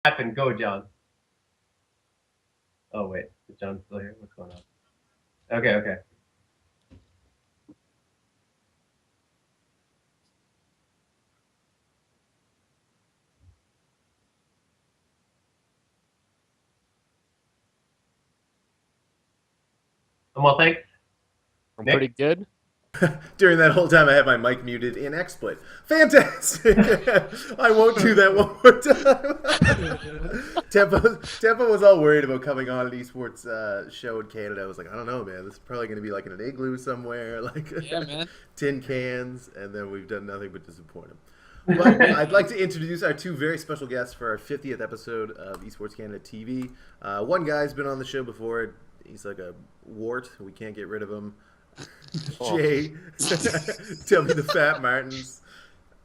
Happen. Go, John. Oh wait, is John still here? What's going on? Okay, okay. Well, thanks. I'm Nick? pretty good. During that whole time, I had my mic muted in XSplit. Fantastic! I won't do that one more time. Tempo was all worried about coming on an esports show in Canada. I was like, I don't know, man. This is probably going to be like in an igloo somewhere, like Yeah, man. tin cans, and then we've done nothing but disappoint him. But I'd like to introduce our two very special guests for our 50th episode of Esports Canada TV. One guy's been on the show before. He's like a wart. We can't get rid of him. Jay, TubbyTheFat Martins.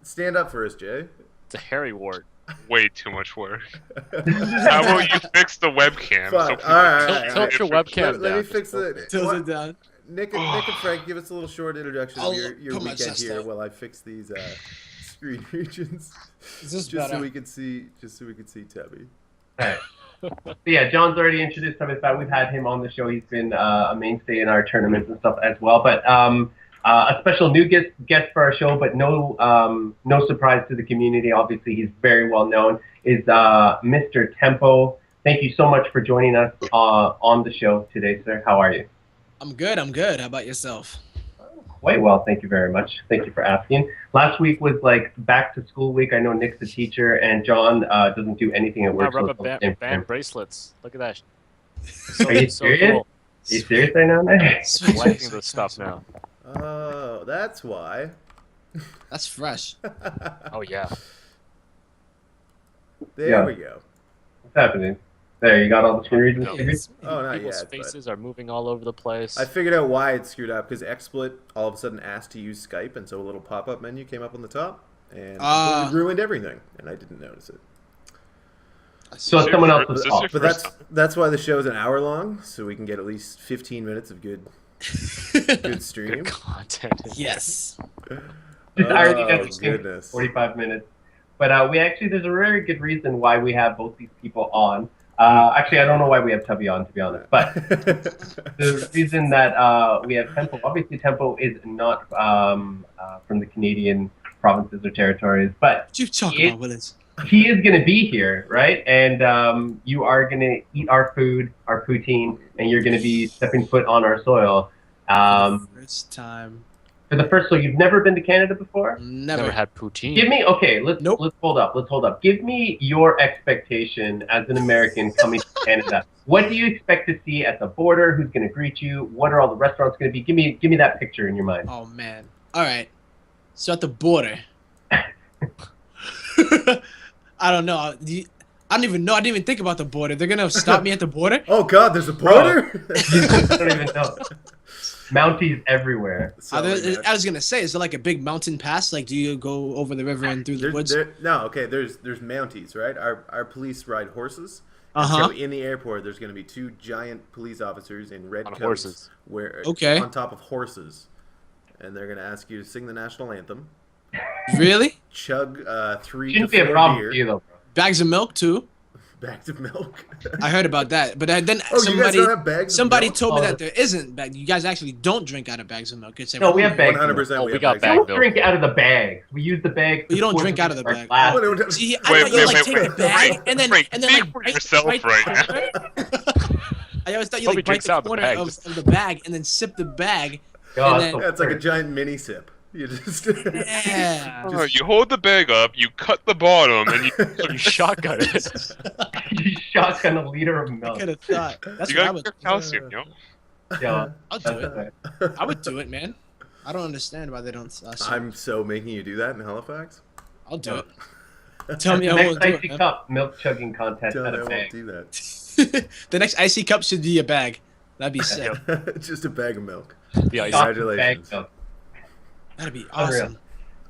Stand up for us, Jay. It's a hairy wart. Way too much work. How about you fix the webcam? Fine. So All right. Tilt your webcam Let me down. fix it. Tilt it down. Nick and Frank, give us a little short introduction of your put my weekend chest here out. while I fix these screen regions. Is this just better? so we can see Tubby. All right. So yeah, John's already introduced TubbyTheFat. We've had him on the show. He's been a mainstay in our tournaments and stuff as well. But a special new guest for our show, but no surprise to the community. Obviously, he's very well known. Is Mr. Tempo. Thank you so much for joining us on the show today, sir. How are you? I'm good. I'm good. How about yourself? Quite well, thank you very much. Thank you for asking. Last week was like back to school week. I know Nick's a teacher, and John doesn't do anything at My work. so rubber it's the same for him. band bracelets. Look at that. Are you serious? Cool. Are you serious right now, Nick? Collecting this stuff now. Oh, that's why. That's fresh. Oh yeah. There Yeah. we go. What's happening? There, you got all the screen regions No. figured? Oh, not People's yet. But faces are moving all over the place. I figured out why it screwed up because XSplit all of a sudden asked to use Skype, and so a little pop-up menu came up on the top and completely ruined everything, and I didn't notice it. So it's someone else's Is this fault. your But first that's why the show is an hour long, so we can get at least 15 minutes of good stream. Good content. Yes. Just irony Oh, that it's goodness. 45 minutes. But there's a very good reason why we have both these people on. Actually, I don't know why we have Tubby on, to be honest. But the reason that we have Tempo, obviously Tempo is not from the Canadian provinces or territories, but What you talking about, Willis? he is going to be here, right? And you are going to eat our food, our poutine, and you're going to be stepping foot on our soil. First time. For the first, so you've never been to Canada before? Never. Never had poutine. Give me, okay, let's Nope. hold up. Give me your expectation as an American coming to Canada. What do you expect to see at the border? Who's going to greet you? What are all the restaurants going to be? Give me that picture in your mind. Oh man. All right. So at the border. I don't know. I don't even know. I didn't even think about the border. They're gonna stop me at the border. Oh God, there's a border. I don't even know. Mounties everywhere. I was gonna say, is there like a big mountain pass? Like, do you go over the river and through the woods? There's Mounties, right? Our police ride horses. Uh-huh. So in the airport, there's going to be two giant police officers in red On coats, horses. on top of horses, and they're going to ask you to sing the national anthem, Really? chug 3 Shouldn't to be a 4 problem beer, for you though. Bags of milk too. bags of milk. I heard about that, but then Oh, you guys don't have bags of somebody milk? told me Oh, that there isn't bag. You guys actually don't drink out of bags of milk. It's No, we have bags. 100%. Oh, we we have got bags bag We of don't milk. drink out of the bags. We use the bag. But you don't to drink pour out of the our bag. glasses. Oh, no, See, I Wait, thought you wait, like wait, take wait, the bag Frank, and then Frank, and then speak like for bite- yourself bite the right corner. I always thought you Toby like bite drinks the out the corner bag. of the bag and then sip the bag. God, And then- so Yeah, it's like a weird. giant mini sip. You just Yeah. Oh, you hold the bag up, you cut the bottom, and You shotgun it. You shotgun a liter of I milk. could have thought. That's you what I got would. your calcium, yo. Yeah, I'll do that's it. right. I would do it, man. I don't understand why they don't. I'm so making you do that in Halifax. I'll do it. Tell me I Next won't do icy it. man. cup milk chugging contest Tell at me I a won't bag. do that. The next icy cup should be a bag. That'd be sick. Just a bag of milk. The ice. Chocolate Congratulations. bag milk. That'd be Unreal. awesome.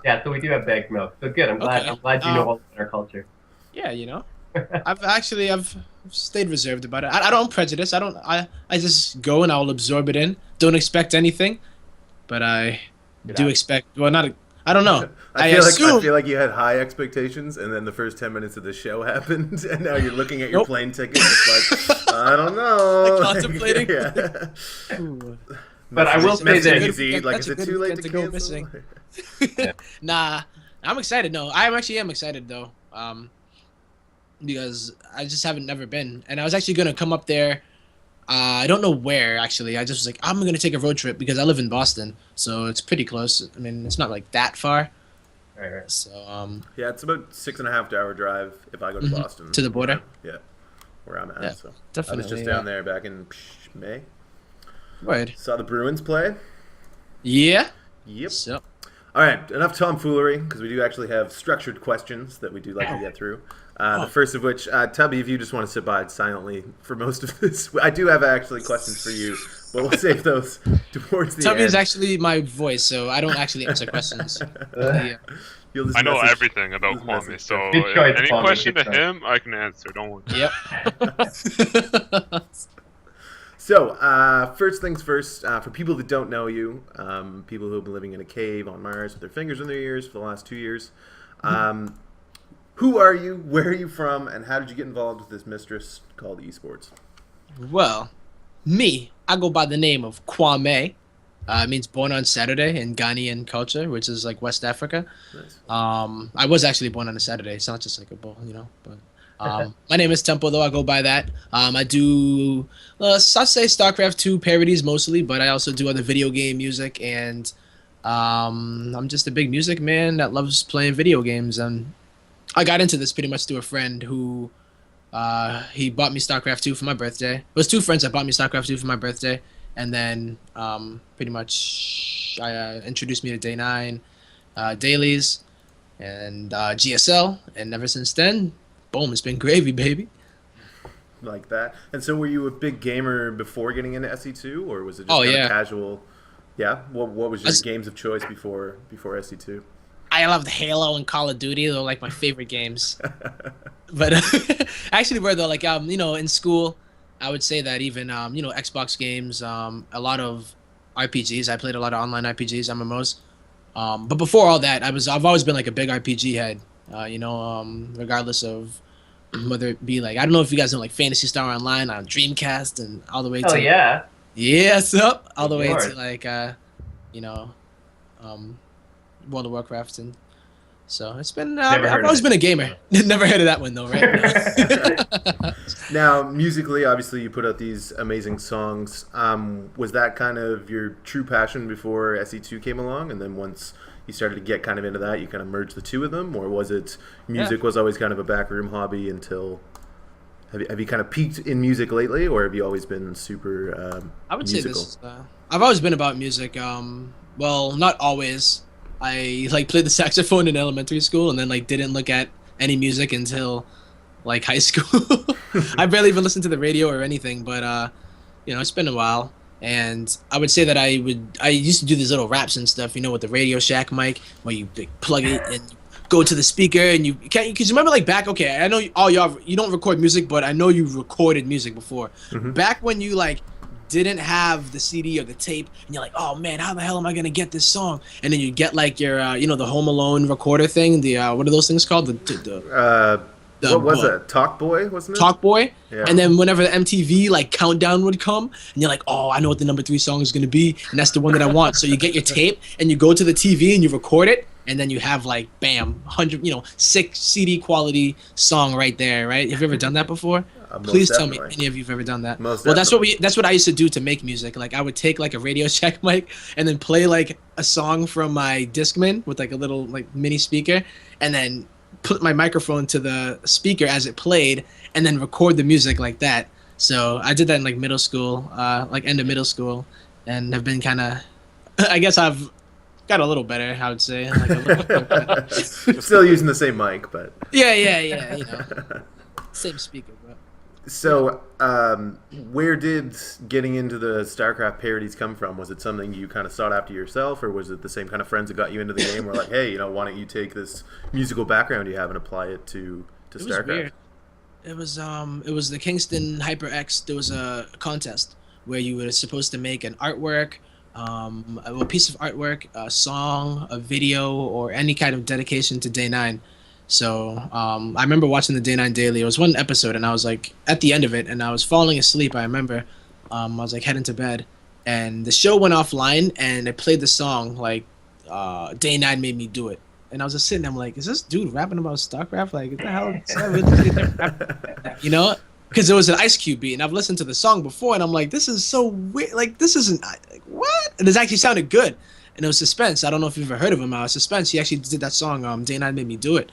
Yeah, so we do have bagged milk. So good. I'm glad. Okay. I'm glad you know all about our culture. Yeah, you know. I've stayed reserved about it. I don't prejudice. I just go and I'll absorb it in. Don't expect anything, but I do Yeah. expect. Well, not. I don't know. I I assume. feel like you had high expectations, and then the first 10 minutes of the show happened, and now you're looking at your Nope. plane ticket. It's like, I don't know. Like contemplating. Yeah. Ooh. But I will say Message that easy. Like, is That's a it good too late weekend to to go cancel? missing. Nah, I'm excited. No, I am excited though. Because I just haven't never been, and I was actually gonna come up there. I don't know where actually. I just was like, I'm gonna take a road trip because I live in Boston, so it's pretty close. I mean, it's not like that far. Right. So Yeah, it's about 6.5 hour drive if I go to Boston. To the border? Yeah, where I'm at. Yeah, So I definitely. was just down there back in May. Word. Saw the Bruins play. Yeah. Yep. So All right, enough tomfoolery, because we do actually have structured questions that we do like to get through. The first of which, Tubby, if you just want to sit by silently for most of this, I do have actually questions for you, but we'll save those towards the Tubby end. is actually my voice, so I don't actually answer questions. Yeah. You'll just I know message- everything about just Kwame, message so Good choice, any Kwame, question good to choice. him, I can answer. Don't worry. Yep. So, first things first, for people that don't know you, people who have been living in a cave on Mars with their fingers in their ears for the last 2 years, who are you, where are you from, and how did you get involved with this mistress called esports? Well, me, I go by the name of Kwame. It means born on Saturday in Ghanaian culture, which is like West Africa. Nice. I was actually born on a Saturday. It's not just like a bull, you know. But my name is Temp0, though. I go by that. I do, I'd say StarCraft 2 parodies mostly, but I also do other video game music, and I'm just a big music man that loves playing video games. And I got into this pretty much through a friend who he bought me StarCraft 2 for my birthday. It was two friends that bought me StarCraft 2 for my birthday, and then pretty much introduced me to Day 9 dailies and GSL, and ever since then, boom, it's been gravy, baby. Like that. And so were you a big gamer before getting into SE2, or was it just Oh, kind yeah. of casual? Yeah? What was your That's- games of choice before SE2? I loved Halo and Call of Duty. They're like my favorite games. But actually, were though, like you know, in school, I would say that even you know, Xbox games, a lot of RPGs. I played a lot of online RPGs, MMOs. But before all that, I've always been like a big RPG head. You know, regardless of whether it be like, I don't know if you guys know like Phantasy Star Online on Dreamcast and all the way Oh to yeah. up all the way Lord. to like you know, World of Warcraft, and so it's been. Never heard I've of always it. been a gamer. Never heard of that one though, right? Now, musically, obviously, you put out these amazing songs. Was that kind of your true passion before SE2 came along, and then once you started to get kind of into that, you kind of merged the two of them, or was it music was always kind of a backroom hobby until? Have you kind of peaked in music lately, or have you always been super I would musical? say this. I've always been about music. Well, not always. I like played the saxophone in elementary school, and then like didn't look at any music until like high school. I barely even listened to the radio or anything. But you know, it's been a while, and I would say that I used to do these little raps and stuff, you know, with the Radio Shack mic, where you like, plug it and go to the speaker, and you can't. Because remember, like back, okay, I know all y'all you don't record music, but I know you recorded music before. Mhm. Back when you like didn't have the CD or the tape, and you're like, oh man, how the hell am I gonna get this song? And then you get like your you know, the Home Alone recorder thing, the what are those things called? The What was it? Talk Boy, wasn't it? Talk Boy. Yeah. And then whenever the MTV like countdown would come, and you're like, oh, I know what the number 3 song is gonna be, and that's the one that I want. So you get your tape and you go to the TV and you record it, and then you have like bam, 100, you know, 6 CD quality song right there, right? Have you ever done that before? Most Please tell me definitely. any of you've ever done that. Most Well, that's definitely. that's what I used to do to make music. Like I would take like a Radio Shack mic and then play like a song from my Discman with like a little like mini speaker, and then put my microphone to the speaker as it played, and then record the music like that. So I did that in like middle school, like end of middle school, and have been kind of, I guess I've got a little better, I would say. Like a little, Still using the same mic, but yeah, you know, same speaker, but. so where did getting into the StarCraft parodies come from? Was it something you kind of sought after yourself, or was it the same kind of friends that got you into the game? Were like, hey, you know, why don't you take this musical background you have and apply it to It was StarCraft? weird. It was the Kingston HyperX. There was a contest where you were supposed to make an artwork a piece of artwork, a song, a video, or any kind of dedication to Day 9. So I remember watching the Day 9 Daily. It was one episode, and I was like at the end of it, and I was falling asleep. I remember I was like heading to bed, and the show went offline, and it played the song like Day 9 made me do it. And I was just sitting there, I'm like, is this dude rapping about StarCraft? Like, what the hell? Is that really you know? Because it was an Ice Cube beat, and I've listened to the song before, and I'm like, this is so weird. Like, this isn't, like, what? And it actually sounded good. And it was Suspense. I don't know if you've ever heard of him. Suspense, he actually did that song, Day 9 Made Me Do It.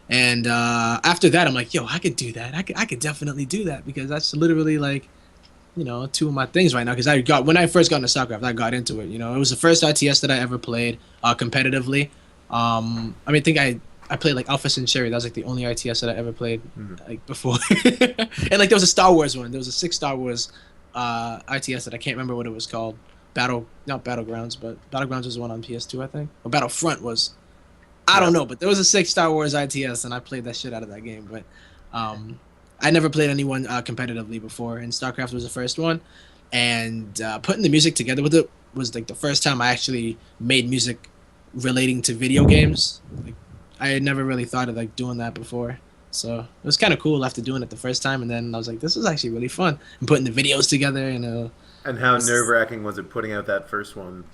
And after that, I'm like, yo, I could do that. I could definitely do that, because that's literally, like, you know, two of my things right now. Because when I first got into StarCraft, I got into it. You know, it was the first RTS that I ever played competitively. I mean, I think I played like Alpha Centauri. That was like the only RTS that I ever played like before. And like there was a Star Wars one. There was a 6 Star Wars RTS that I can't remember what it was called. Not Battlegrounds, but Battlegrounds was the one on PS2, I think. Or Battlefront was. I don't know, but there was a 6 Star Wars RTS, and I played that shit out of that game. But I never played anyone competitively before, and StarCraft was the first one. And putting the music together with it was like the first time I actually made music relating to video games. Like, I had never really thought of like doing that before, so it was kind of cool after doing it the first time, and then I was like, this is actually really fun, and putting the videos together, you know. And how nerve-wracking was it putting out that first one?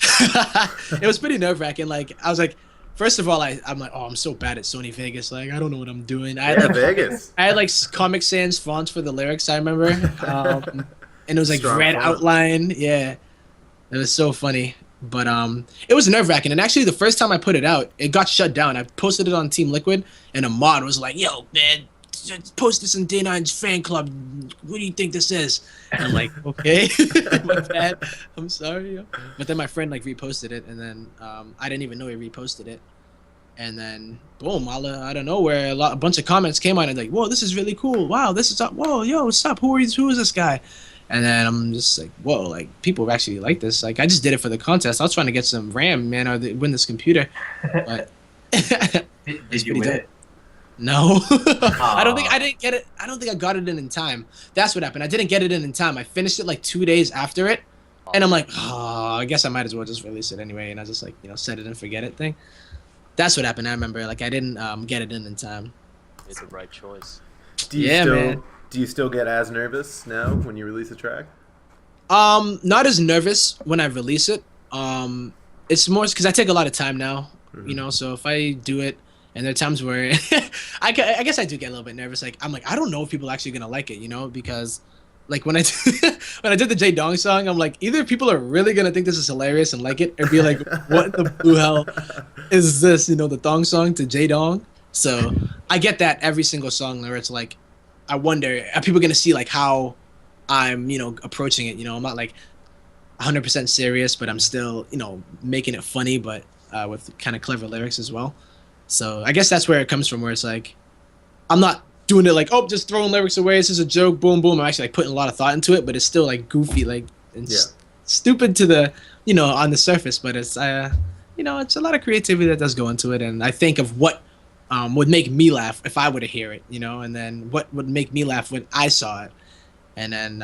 It was pretty nerve-wracking. Like, I was like, first of all, I'm like, oh, I'm so bad at Sony Vegas. Like, I don't know what I'm doing. I had, like, Vegas. I had like Comic Sans fonts for the lyrics, I remember, and it was like Strong red font. outline. Yeah, it was so funny. But it was nerve-wracking, and actually the first time I put it out, it got shut down. I posted it on Team Liquid, and a mod was like, yo, man, post this in Day 9's fan club. What do you think this is? And I'm like, okay, my bad. I'm sorry. Yo. But then my friend like reposted it, and then I didn't even know he reposted it. And then boom, out of nowhere, a bunch of comments came on, and like, whoa, this is really cool. Wow, this is up. Whoa, yo, what's up? Who is this guy? And then I'm just like, whoa, like, people actually like this. Like, I just did it for the contest. I was trying to get some RAM, man, or win this computer. But did you win it? No. I don't think I didn't get it. I don't think I got it in time. That's what happened. I didn't get it in time. I finished it like 2 days after it. And I'm like, oh, I guess I might as well just release it anyway. And I just like, you know, set it and forget it thing. That's what happened. I remember, like, I didn't get it in time. It's the right choice. Man. Do you still get as nervous now when you release a track? Not as nervous when I release it. It's more because I take a lot of time now, you know. So if I do it, and there are times where I guess I do get a little bit nervous. Like, I'm like, I don't know if people are actually gonna like it, you know, because like when I did the J Dong song, I'm like, either people are really gonna think this is hilarious and like it, or be like, what the blue hell is this? You know, the thong song to J Dong. So I get that every single song where it's like, I wonder, are people going to see like how I'm, you know, approaching it? You know, I'm not like 100% serious, but I'm still, you know, making it funny, but with kind of clever lyrics as well. So I guess that's where it comes from, where it's like, I'm not doing it like, oh, just throwing lyrics away. This is a joke, boom, boom. I'm actually like putting a lot of thought into it, but it's still like goofy, like, and stupid to the, you know, on the surface, but it's, you know, it's a lot of creativity that does go into it. And I think of what would make me laugh if I were to hear it, you know, and then what would make me laugh when I saw it, and then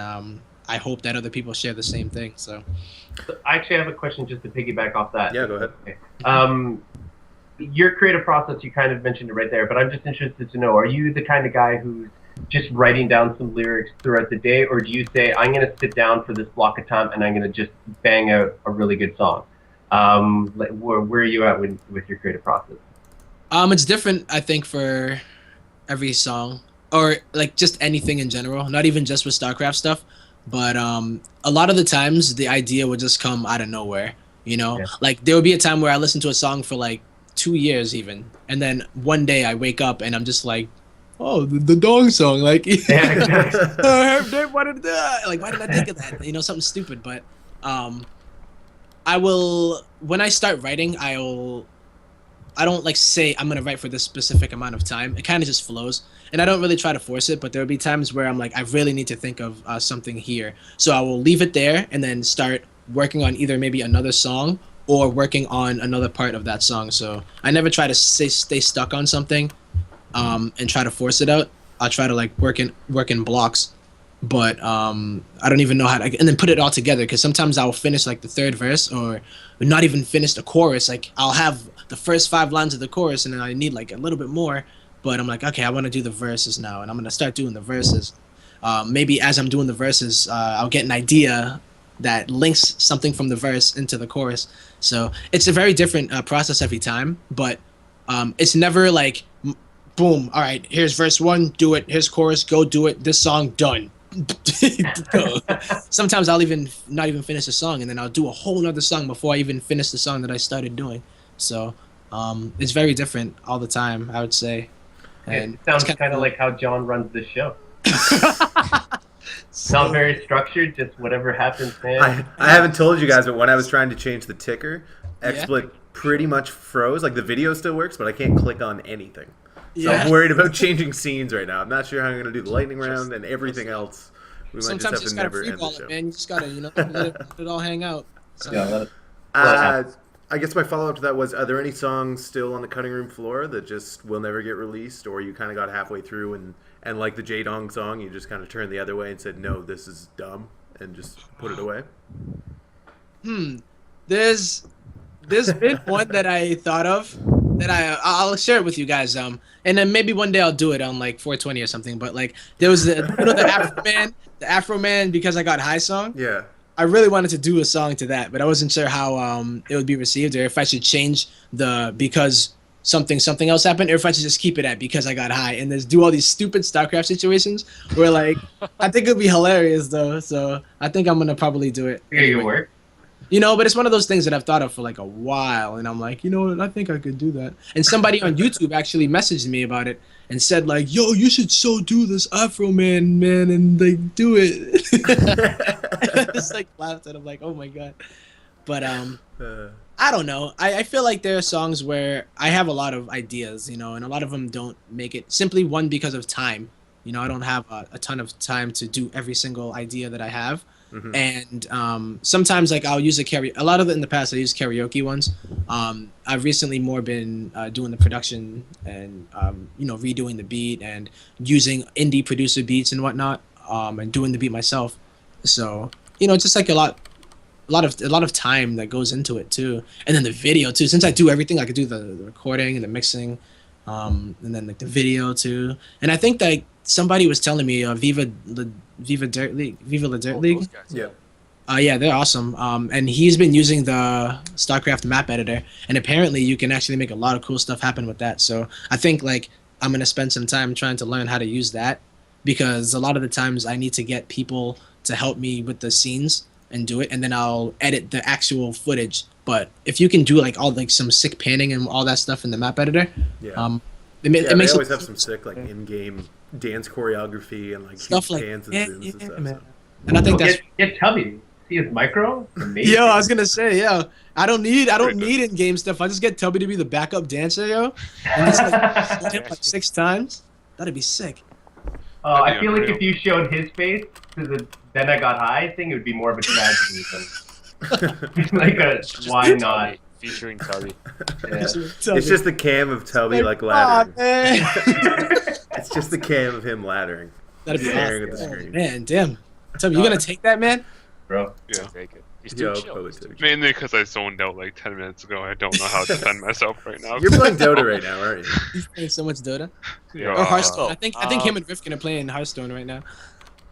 I hope that other people share the same thing. So I actually have a question just to piggyback off that. Yeah, go ahead. Okay. Your creative process, you kind of mentioned it right there, but I'm just interested to know, are you the kind of guy who's just writing down some lyrics throughout the day, or do you say, I'm going to sit down for this block of time and I'm going to just bang out a really good song? Like, where are you at with your creative process? It's different, I think, for every song, or like just anything in general, not even just with StarCraft stuff, but a lot of the times the idea would just come out of nowhere, you know? Yeah. Like, there would be a time where I listened to a song for like 2 years even, and then one day I wake up and I'm just like, oh, the Dong song, like, yeah, exactly. why did I think of that? You know, something stupid, but I will, when I start writing, I don't like say I'm gonna write for this specific amount of time. It kind of just flows, and I don't really try to force it. But there will be times where I'm like, I really need to think of something here, so I will leave it there and then start working on either maybe another song or working on another part of that song. So I never try to stay stuck on something and try to force it out. I'll try to like work in blocks. but I don't even know how to, and then put it all together, because sometimes I'll finish like the third verse or not even finish the chorus. Like I'll have the first 5 lines of the chorus and then I need like a little bit more, but I'm like, okay, I want to do the verses now, and I'm gonna start doing the verses. Maybe as I'm doing the verses, I'll get an idea that links something from the verse into the chorus. So it's a very different process every time, but it's never like, boom, all right, here's verse 1, do it, here's chorus, go do it, this song, done. Go. Sometimes I'll even not even finish the song, and then I'll do a whole nother song before I even finish the song that I started doing. So it's very different all the time, I would say. And it sounds kind of like how John runs this show. It's not very structured, just whatever happens, man. I haven't told you guys, but when I was trying to change the ticker, XSplit pretty much froze. Like the video still works, but I can't click on anything. So I'm worried about changing scenes right now. I'm not sure how I'm going to do the lightning round and everything else. We might Sometimes just have to never end the show. It, man. You just gotta, let it all hang out. So. Yeah, let it I guess my follow-up to that was, are there any songs still on the cutting room floor that just will never get released, or you kind of got halfway through and like the J-Dong song, you just kind of turned the other way and said, no, this is dumb, and just put it away? There's been one that I thought of that I'll share it with you guys. And then maybe one day I'll do it on like 420 or something. But like there was the Afro Man because I got high song. Yeah. I really wanted to do a song to that, but I wasn't sure how it would be received, or if I should change the because something else happened, or if I should just keep it at because I got high and just do all these stupid StarCraft situations where like I think it'd be hilarious though. So I think I'm gonna probably do it. Yeah, you work. But it's one of those things that I've thought of for like a while, and I'm like, I think I could do that. And somebody on YouTube actually messaged me about it and said like, yo, you should so do this Afro Man, and like do it. I just like laughed at him like, oh my god. But I don't know. I feel like there are songs where I have a lot of ideas, and a lot of them don't make it. Simply one, because of time. I don't have a ton of time to do every single idea that I have. Mm-hmm. And sometimes like I'll use a lot of it in the past I used karaoke ones. I've recently more been doing the production and redoing the beat and using indie producer beats and whatnot, and doing the beat myself. So just like a lot of time that goes into it too. And then the video too, since I do everything, I could do the recording and the mixing, and then like the video too. And I think that somebody was telling me Viva La Dirt League. Yeah. Yeah, they're awesome. And he's been using the StarCraft map editor, and apparently you can actually make a lot of cool stuff happen with that. So I think like I'm gonna spend some time trying to learn how to use that, because a lot of the times I need to get people to help me with the scenes and do it, and then I'll edit the actual footage. But if you can do like all like some sick panning and all that stuff in the map editor, it makes they always have some sick like in-game dance choreography and like stuff like pans and zooms and stuff. Man. And I think that's get Tubby. See his micro? Amazing. Yo, I was gonna say, I don't need in-game stuff. I just get Tubby to be the backup dancer, and just like him like 6 times. That'd be sick. I feel like if you showed his face to the "Then I Got High" thing, it would be more of a tragedy than like a why not featuring Tubby. Yeah. It's just the cam of Tubby like laddering. It's just the cam of him laddering. That'd be staring at the awesome. screen. Man, damn. Tubby, you gonna take that, man? Bro. Yeah. Take it. He's Yo, too chill. probably too. Mainly because I zoned out like 10 minutes ago. I don't know how to defend myself right now. You're playing Dota right now, aren't you? He's playing so much Dota. Yo, Or Hearthstone. I think him and Rifkin are playing Hearthstone right now.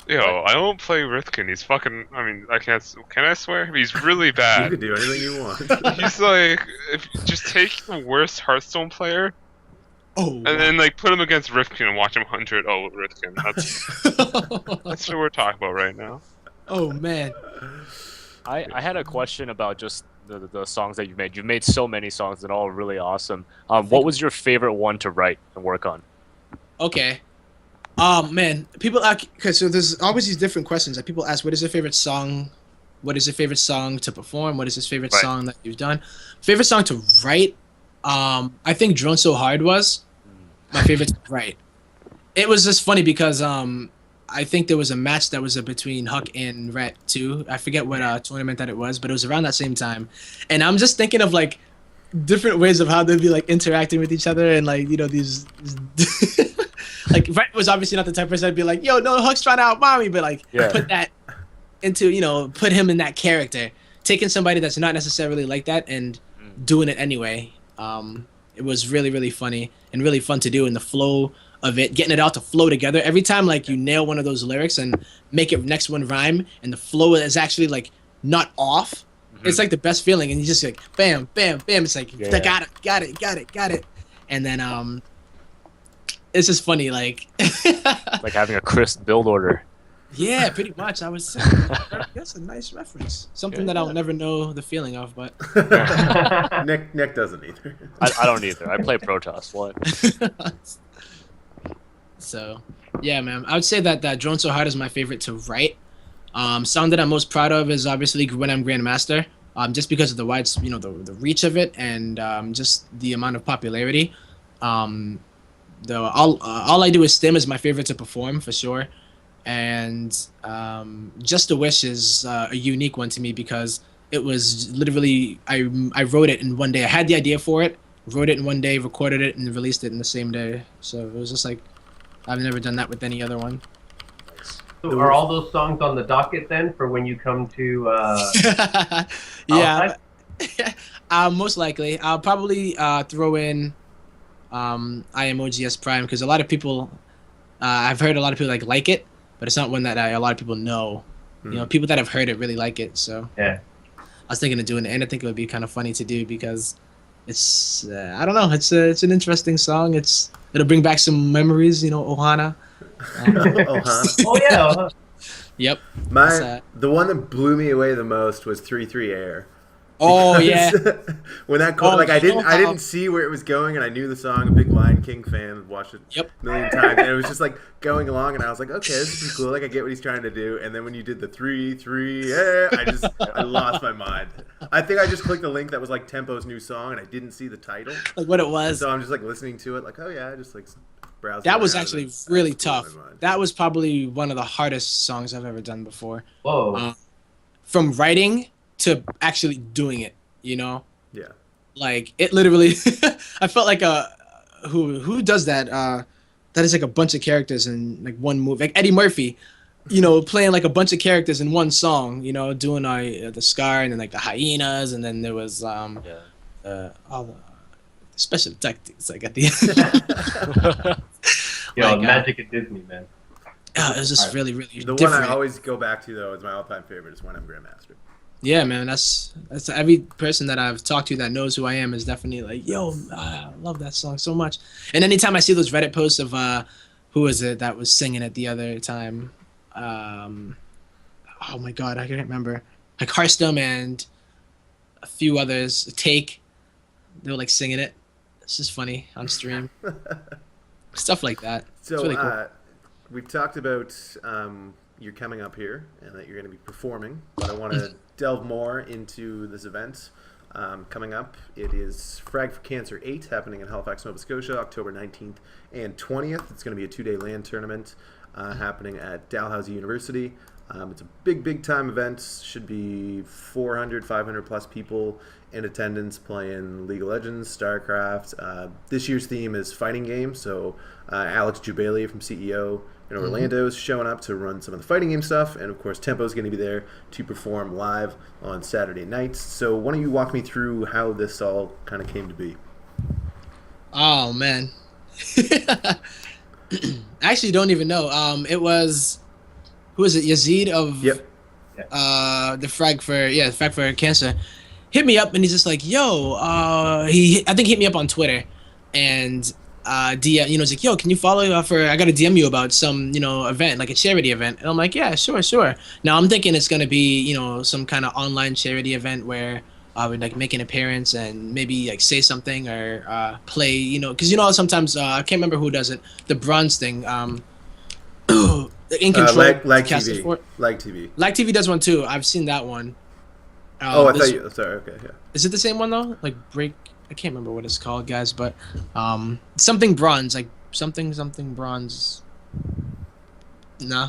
Yo, I don't play Rithkin. He's fucking. I mean, I can't. Can I swear? He's really You bad. can do anything you want. He's like, if you just take the worst Hearthstone player Oh. and then like put him against Rifkin and watch him 100-0 with Rifkin. That's what we're talking about right now. Oh man. I had a question about just the songs that you've made. You've made so many songs that are all really awesome. What was your favorite one to write and work on? Okay. Man, people okay, so there's always these different questions. Like people ask, what is your favorite song? What is your favorite song to perform? What is your favorite song that you've done? Favorite song to write? I think Drone So Hard was my favorite to write. It was just funny because I think there was a match that was between Huck and Rhett too. I forget what tournament that it was, but it was around that same time. And I'm just thinking of like different ways of how they'd be like interacting with each other and like these like Rhett was obviously not the type of person to be like, yo, no, Huck's trying to out mommy, but like put that into, put him in that character, taking somebody that's not necessarily like that and doing it anyway. It was really, really funny and really fun to do, and the flow of it, getting it all to flow together. Every time like you nail one of those lyrics and make it next one rhyme, and the flow is actually like not off. It's like the best feeling, and you just like bam, bam, bam. It's like got it, and then it's just funny, like like having a crisp build order. Yeah, pretty much. I was that's a nice reference. Something that I'll never know the feeling of, but Nick doesn't either. I don't either. I play Protoss. What? So, yeah, man. I would say that Drone So Hard is my favorite to write. Song that I'm most proud of is obviously When I'm Grandmaster. Just because of the wide, the reach of it and just the amount of popularity. All I Do Is Stim is my favorite to perform for sure. And Just a Wish is a unique one to me because it was literally I wrote it in one day. I had the idea for it, wrote it in one day, recorded it, and released it in the same day. So it was just like I've never done that with any other one. So are all those songs on the docket then for when you come to? Yeah, most likely. I'll probably throw in IMOGS Prime because a lot of people, I've heard a lot of people like it. But it's not one that a lot of people know. People that have heard it really like it. So yeah, I was thinking of doing it, and I think it would be kind of funny to do because it's I don't know, it's an interesting song. It'll bring back some memories, Ohana. Ohana. Oh yeah. Yep. The one that blew me away the most was 3-3 Air. Oh yeah. When that called, I didn't see where it was going, and I knew the song. A big Lion King fan, watched it a million times, and it was just like going along, and I was like, okay, this is pretty cool. Like I get what he's trying to do, and then when you did the 3-3, I lost my mind. I think I just clicked the link that was like Tempo's new song, and I didn't see the title, like what it was. And so I'm just like listening to it, like oh yeah, I just like browsing. That was actually really tough. That was probably one of the hardest songs I've ever done before. Whoa. From writing to actually doing it, Yeah. Like it literally, I felt like who does that? That is like a bunch of characters in like one movie, like Eddie Murphy, playing like a bunch of characters in one song, doing the Scar and then like the hyenas, and then there was all the special tactics like at the end. Magic at Disney, man. It was just really, really the different. one I always go back to though is my all-time favorite is When I'm Grandmaster. Yeah, man, that's every person that I've talked to that knows who I am is definitely like, yo, I love that song so much. And anytime I see those Reddit posts of who was it that was singing it the other time? Oh my God, I can't remember. Like Harstum and a few others, Take, they were like singing it. It's just funny on stream. Stuff like that. So it's really cool. We've talked about you're coming up here and that you're going to be performing, but I want to delve more into this event coming up. It is Frag for Cancer 8 happening in Halifax, Nova Scotia, October 19th and 20th. It's going to be a 2-day LAN tournament happening at Dalhousie University. It's a big time event. Should be 400, 500 plus people in attendance playing League of Legends, StarCraft. This year's theme is fighting games, so Alex Jubali from CEO in Orlando is showing up to run some of the fighting game stuff, and of course Tempo is going to be there to perform live on Saturday nights. So why don't you walk me through how this all kind of came to be? Oh man, I actually don't even know. It was, who is it? Yazid of the Frag for Cancer hit me up, and he's just like, yo, I think he hit me up on Twitter, and DM, he's like, yo, can you follow I gotta DM you about some, event, like a charity event. And I'm like, yeah, sure. Now I'm thinking it's gonna be, some kind of online charity event where I would like make an appearance and maybe like say something or play, because sometimes I can't remember who does it, the bronze thing. In Control, Lag TV. Lag TV. Lag TV does one too. I've seen that one. I thought you. Sorry. Okay. Yeah. Is it the same one though? Like Break. I can't remember what it's called, guys, but something bronze, like something bronze. No.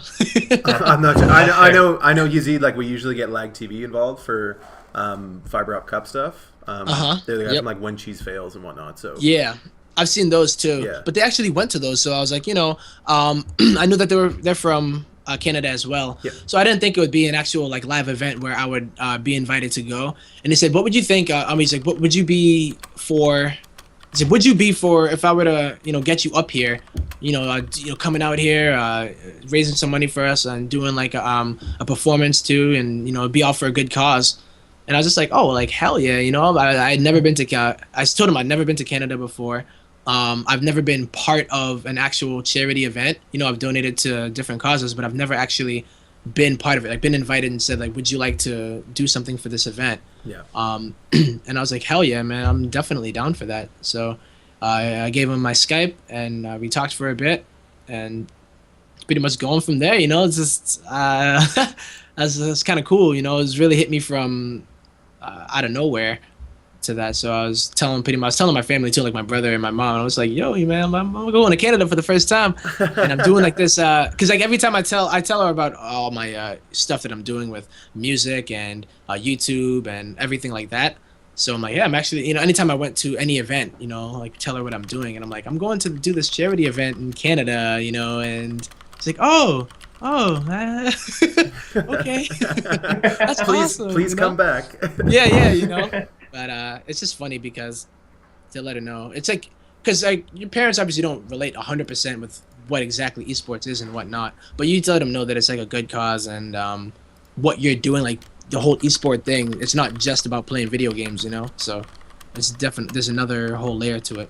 I'm not sure. I know Yazid. Like we usually get Lag TV involved for Fiber Up Cup stuff. They're the guys from like When Cheese Fails and whatnot. So yeah. I've seen those too, Yeah. but they actually went to those, so I was like, I knew that they're from Canada as well, Yep. so I didn't think it would be an actual like live event where I would be invited to go. And he said, "What would you think?" He's like, "What would you be for?" He said, "Would you be for if I were to get you up here, coming out here, raising some money for us and doing like a performance too, and be all for a good cause." And I was just like, "Oh, like hell yeah!" I had never been to. I told him I'd never been to Canada before. I've never been part of an actual charity event. I've donated to different causes, but I've never actually been part of it. Like, been invited and said, like, would you like to do something for this event? Yeah. And I was like, hell yeah, man, I'm definitely down for that. So I gave him my Skype, and we talked for a bit, and pretty much going from there. It's just that's kind of cool. It's really hit me from out of nowhere to that. So I was telling my family too, like my brother and my mom. I was like, "Yo, man, I'm going to Canada for the first time, and I'm doing like this." Because like every time I tell her about all my stuff that I'm doing with music and YouTube and everything like that. So I'm like, yeah, I'm actually, anytime I went to any event, like tell her what I'm doing, and I'm like, I'm going to do this charity event in Canada, and she's like, oh. Okay. That's awesome. Please come back. Yeah. But it's just funny because to let her know, it's like, because like your parents obviously don't relate 100% with what exactly esports is and whatnot, but you let them know that it's like a good cause, and what you're doing, like the whole esport thing, it's not just about playing video games, so it's definitely, there's another whole layer to it,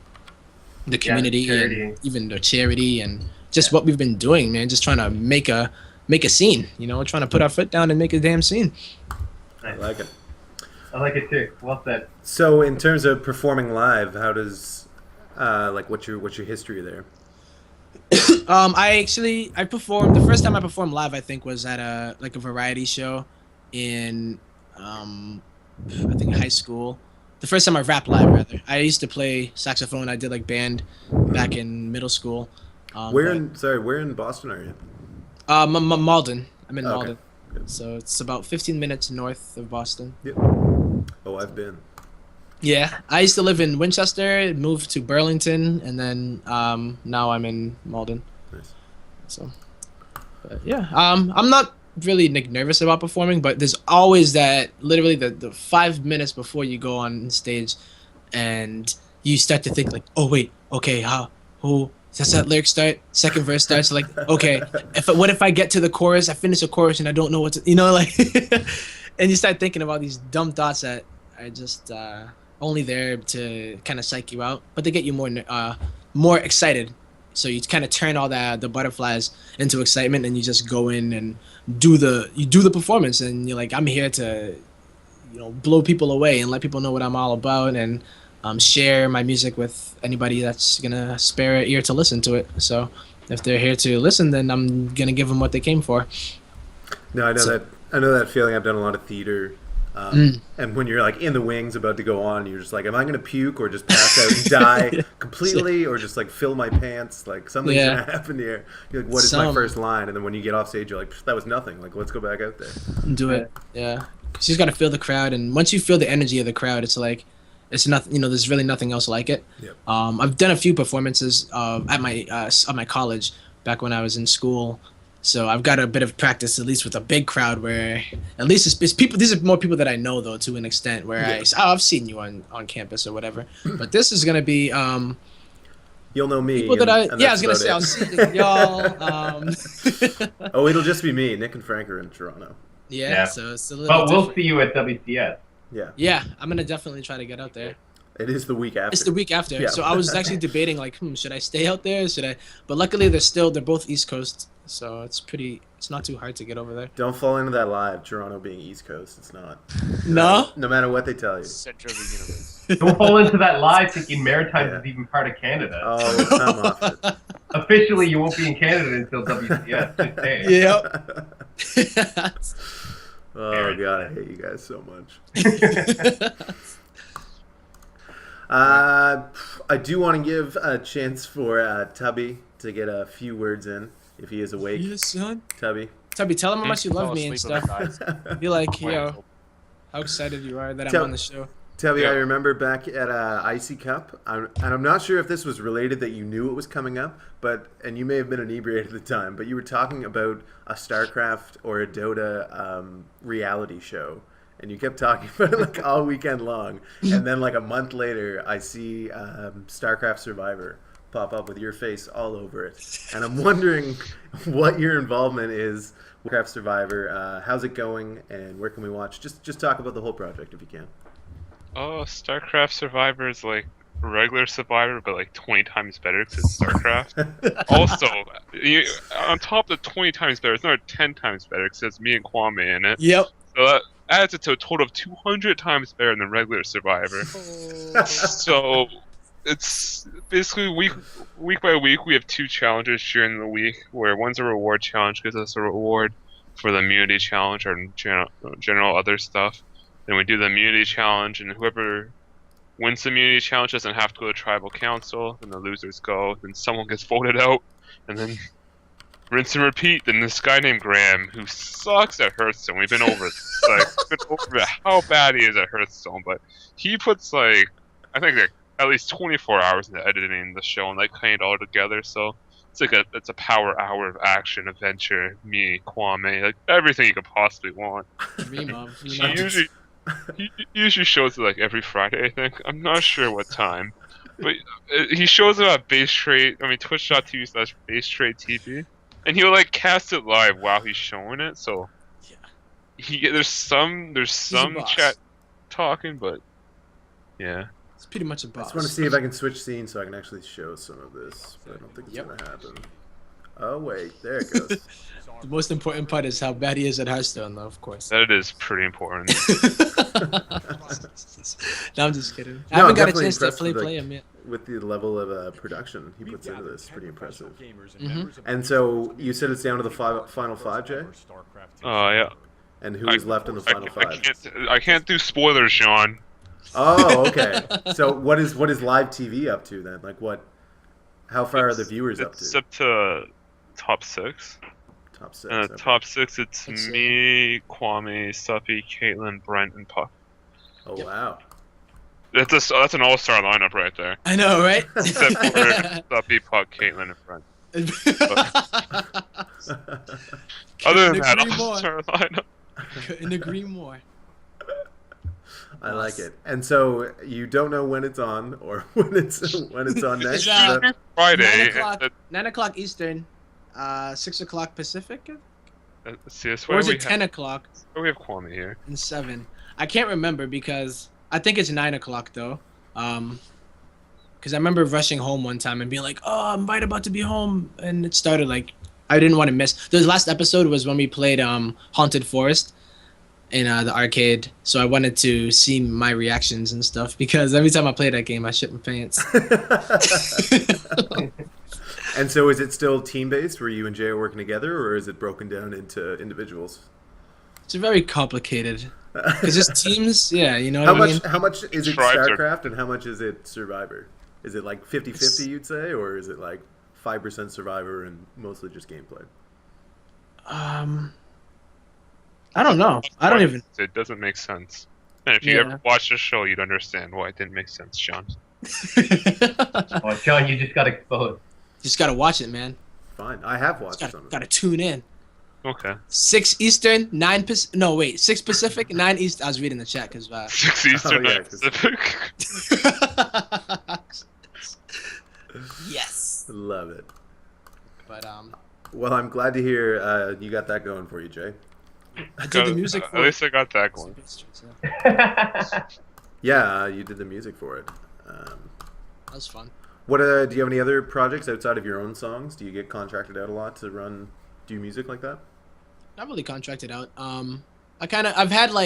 the community and even the charity and just what we've been doing, man, just trying to make a scene, trying to put our foot down and make a damn scene. I like it. I like it too. Well said. So, in terms of performing live, how does, what's your history there? I performed, the first time I performed live, I think, was at a variety show in, I think high school. The first time I rapped live, rather. I used to play saxophone. I did like band back in middle school. Where in Boston are you? Malden. I'm in Okay. Malden. Good. So it's about 15 minutes north of Boston. Yep. Oh, I've been. Yeah, I used to live in Winchester, moved to Burlington, and then now I'm in Malden. Nice. So, but yeah, I'm not really nervous about performing, but there's always that literally the 5 minutes before you go on stage, and you start to think like, oh wait, okay, does that lyric start? Second verse starts, like, okay, what if I get to the chorus, I finish the chorus, and I don't know what to, like, and you start thinking about these dumb thoughts that are just only there to kind of psych you out, but they get you more excited. So you kind of turn all the butterflies into excitement, and you just go in and do the performance, and you're like, I'm here to, blow people away and let people know what I'm all about, and share my music with anybody that's gonna spare an ear to listen to it. So if they're here to listen, then I'm gonna give them what they came for. No, I know that feeling. I've done a lot of theater, and when you're like in the wings about to go on, you're just like, am I gonna puke or just pass out and die completely, or just like fill my pants? Like something's gonna happen here. You're like, what is my first line? And then when you get off stage, you're like, that was nothing. Like, let's go back out there. Do it. Yeah. Because you just gotta feel the crowd, and once you feel the energy of the crowd, it's like, it's nothing. There's really nothing else like it. Yep. I've done a few performances at my college back when I was in school, so I've got a bit of practice at least with a big crowd, where at least it's people. These are more people that I know though, to an extent, where I've seen you on campus or whatever. But this is gonna be you'll know me. People that I was gonna say I'll see y'all. Oh, it'll just be me. Nick and Frank are in Toronto. Yeah. So it's a little. But we'll different. see you at WCS. Yeah. Yeah, I'm gonna definitely try to get out there. It is the week after. It's the week after. Yeah. So I was actually debating like, should I stay out there? Should I? But luckily they're both East Coast, so it's not too hard to get over there. Don't fall into that lie of Toronto being East Coast. It's not. No? No matter what they tell you. Center of the universe. Don't fall into that lie thinking Maritimes is even part of Canada. Oh, come off it. Officially, you won't be in Canada until WCS. Just saying. Yep. Oh god, I hate you guys so much. I do want to give a chance for Tubby to get a few words in if he is awake. Yes, son. Tubby. Tubby, tell him how much you love Fell me and asleep stuff. with my eyes. Be like, Wait, how excited you are that I'm Tell- on the show. Tubby, Yeah. I remember back at Icy Cup, and I'm not sure if this was related that you knew it was coming up, and you may have been inebriated at the time, but you were talking about a StarCraft or a Dota reality show, and you kept talking about it like all weekend long, and then like a month later, I see StarCraft Survivor pop up with your face all over it, and I'm wondering what your involvement is with StarCraft Survivor. How's it going, and where can we watch? Just talk about the whole project if you can. Oh, StarCraft Survivor is like regular Survivor, but like 20 times better because it's StarCraft. Also, on top of the 20 times better, it's another 10 times better because it's me and Kwame in it. Yep. So that adds it to a total of 200 times better than regular Survivor. So it's basically week by week we have 2 challenges during the week, where one's a reward challenge, gives us a reward for the immunity challenge or general other stuff. Then we do the immunity challenge, and whoever wins the immunity challenge doesn't have to go to tribal council. Then the losers go. Then someone gets voted out, and then rinse and repeat. Then this guy named Graham, who sucks at Hearthstone. We've been over how bad he is at Hearthstone, but he puts I think at least 24 hours into editing the show and cutting it all together. So it's a power hour of action, adventure, me, Kwame, everything you could possibly want. He usually shows it every Friday, I think. I'm not sure what time, but he shows it on twitch.tv/BaseTradeTV, and he'll cast it live while he's showing it. So there's some chat talking, but yeah. It's pretty much a I boss. just want to see if I can switch scenes so I can actually show some of this, but I don't think it's going to happen. Oh, wait. There it goes. The most important part is how bad he is at Hearthstone, though, of course. That is pretty important. No, I'm just kidding. I No, haven't got a definitely chance to impressed play him yet. with the level of production he puts into this. Pretty impressive. Mm-hmm. And so you said it's down to the final 5, Jay? Yeah. And who is left in the final 5? I can't do spoilers, Sean. Oh, okay. So what is live TV up to then? How far are the viewers up to? It's up to top 6. Top 6. And Okay. top 6, it's me, Kwame, Suppy, Caitlin, Brent, and Puck. Oh, wow. That's an all-star lineup right there. I know, right? Except for Suppy, Puck, Caitlin, and Brent. Other than that, all-star lineup. Couldn't agree more. I like it. And so you don't know when it's on or when it's on next. It's, Friday. 9 o'clock Eastern, 6 o'clock Pacific, See, that's or why is we it 10 o'clock we have Kwame here. and 7? I can't remember because I think it's 9 o'clock though. Because I remember rushing home one time and being like, "Oh, I'm right about to be home," and it started I didn't want to miss. The last episode was when we played Haunted Forest in the arcade, so I wanted to see my reactions and stuff because every time I play that game, I shit my pants. And so is it still team-based where you and Jay are working together, or is it broken down into individuals? It's very complicated. Because it's teams, yeah, you know what I mean? How much is it Tribes are- StarCraft and how much is it Survivor? Is it 50-50 you'd say, or is it 5% Survivor and mostly just gameplay? I don't know. I don't even... It doesn't make sense. And if you ever watch the show, you'd understand why it didn't make sense, Sean. Oh, John, you just got exposed. Just gotta watch it, man. Fine. I have watched some of it. Gotta tune in. Okay. 6 Eastern, 9 Pacific. No, wait. 6 Pacific, 9 East. I was reading the chat because 6 Eastern, Oh, yeah, 9 Pacific. Yes. Love it. But Well, I'm glad to hear you got that going for you, Jay. I did the music for At least I got that going. Yeah, you did the music for it. That was fun. What do you have any other projects outside of your own songs? Do you get contracted out a lot to do music like that? Not really contracted out. I've had on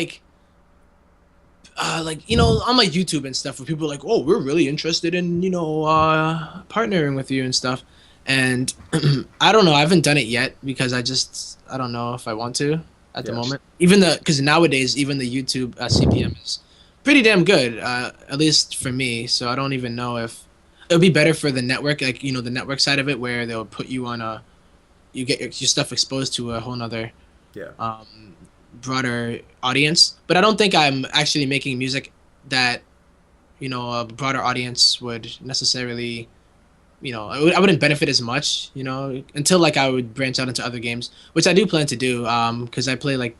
my YouTube and stuff where people are like, "Oh, we're really interested in partnering with you and stuff," and I don't know. I haven't done it yet because I don't know if I want to at the moment. Because nowadays even the YouTube CPM is pretty damn good, at least for me. So I don't even know if it'll be better for the network, the network side of it, where they'll put you on you get your stuff exposed to a whole nother broader audience. But I don't think I'm actually making music that, you know, a broader audience would necessarily, you know, I wouldn't benefit as much, you know, until like I would branch out into other games, which I do plan to do, because I play like,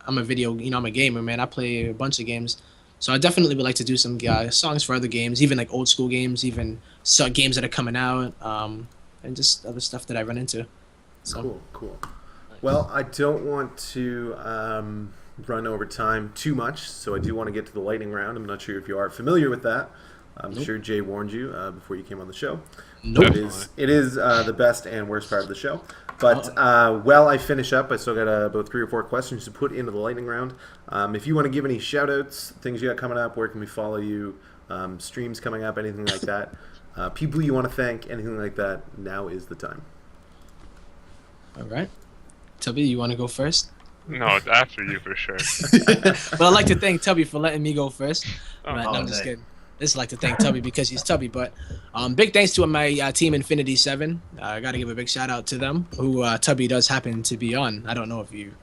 I'm a gamer, man. I play a bunch of games, so I definitely would like to do some songs for other games, even like old school games, even games that are coming out, and just other stuff that I run into. So. Cool. Well, I don't want to run over time too much, so I do want to get to the lightning round. I'm not sure if you are familiar with that. I'm sure Jay warned you before you came on the show. Nope. It is the best and worst part of the show. But while I finish up, I still got about 3 or 4 questions to put into the lightning round. If you want to give any shout-outs, things you got coming up, where can we follow you, streams coming up, anything like that, people you want to thank, anything like that, now is the time. All right. Tubby, you want to go first? No, after you for sure. Well, I'd like to thank Tubby for letting me go first. Oh, No, I'm just kidding. Just like to thank Tubby because he's Tubby. But big thanks to my team Infinity 7. I got to give a big shout out to them, who Tubby does happen to be on. I don't know if you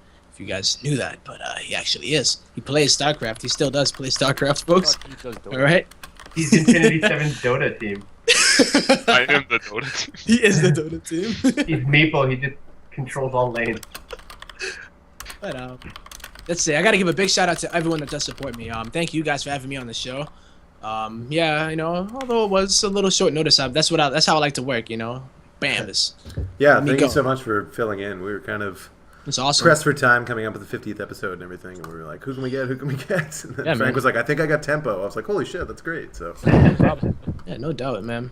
guys knew that, but he actually is. He plays StarCraft. He still does play StarCraft, folks. All right. He's Infinity 7's Dota team. I am the Dota team. He is the Dota team. He's Meeple. He just controls all lanes. But let's see. I got to give a big shout out to everyone that does support me. Thank you guys for having me on the show. Yeah, you know, although it was a little short notice, that's how I like to work, you know. Bam, thank you so much for filling in. We were kind of it's awesome. Pressed for time coming up with the 50th episode and everything, and we were like, who can we get? And then Frank was like, I think I got Tempo. I was like, holy shit, that's great. So yeah, no doubt, man.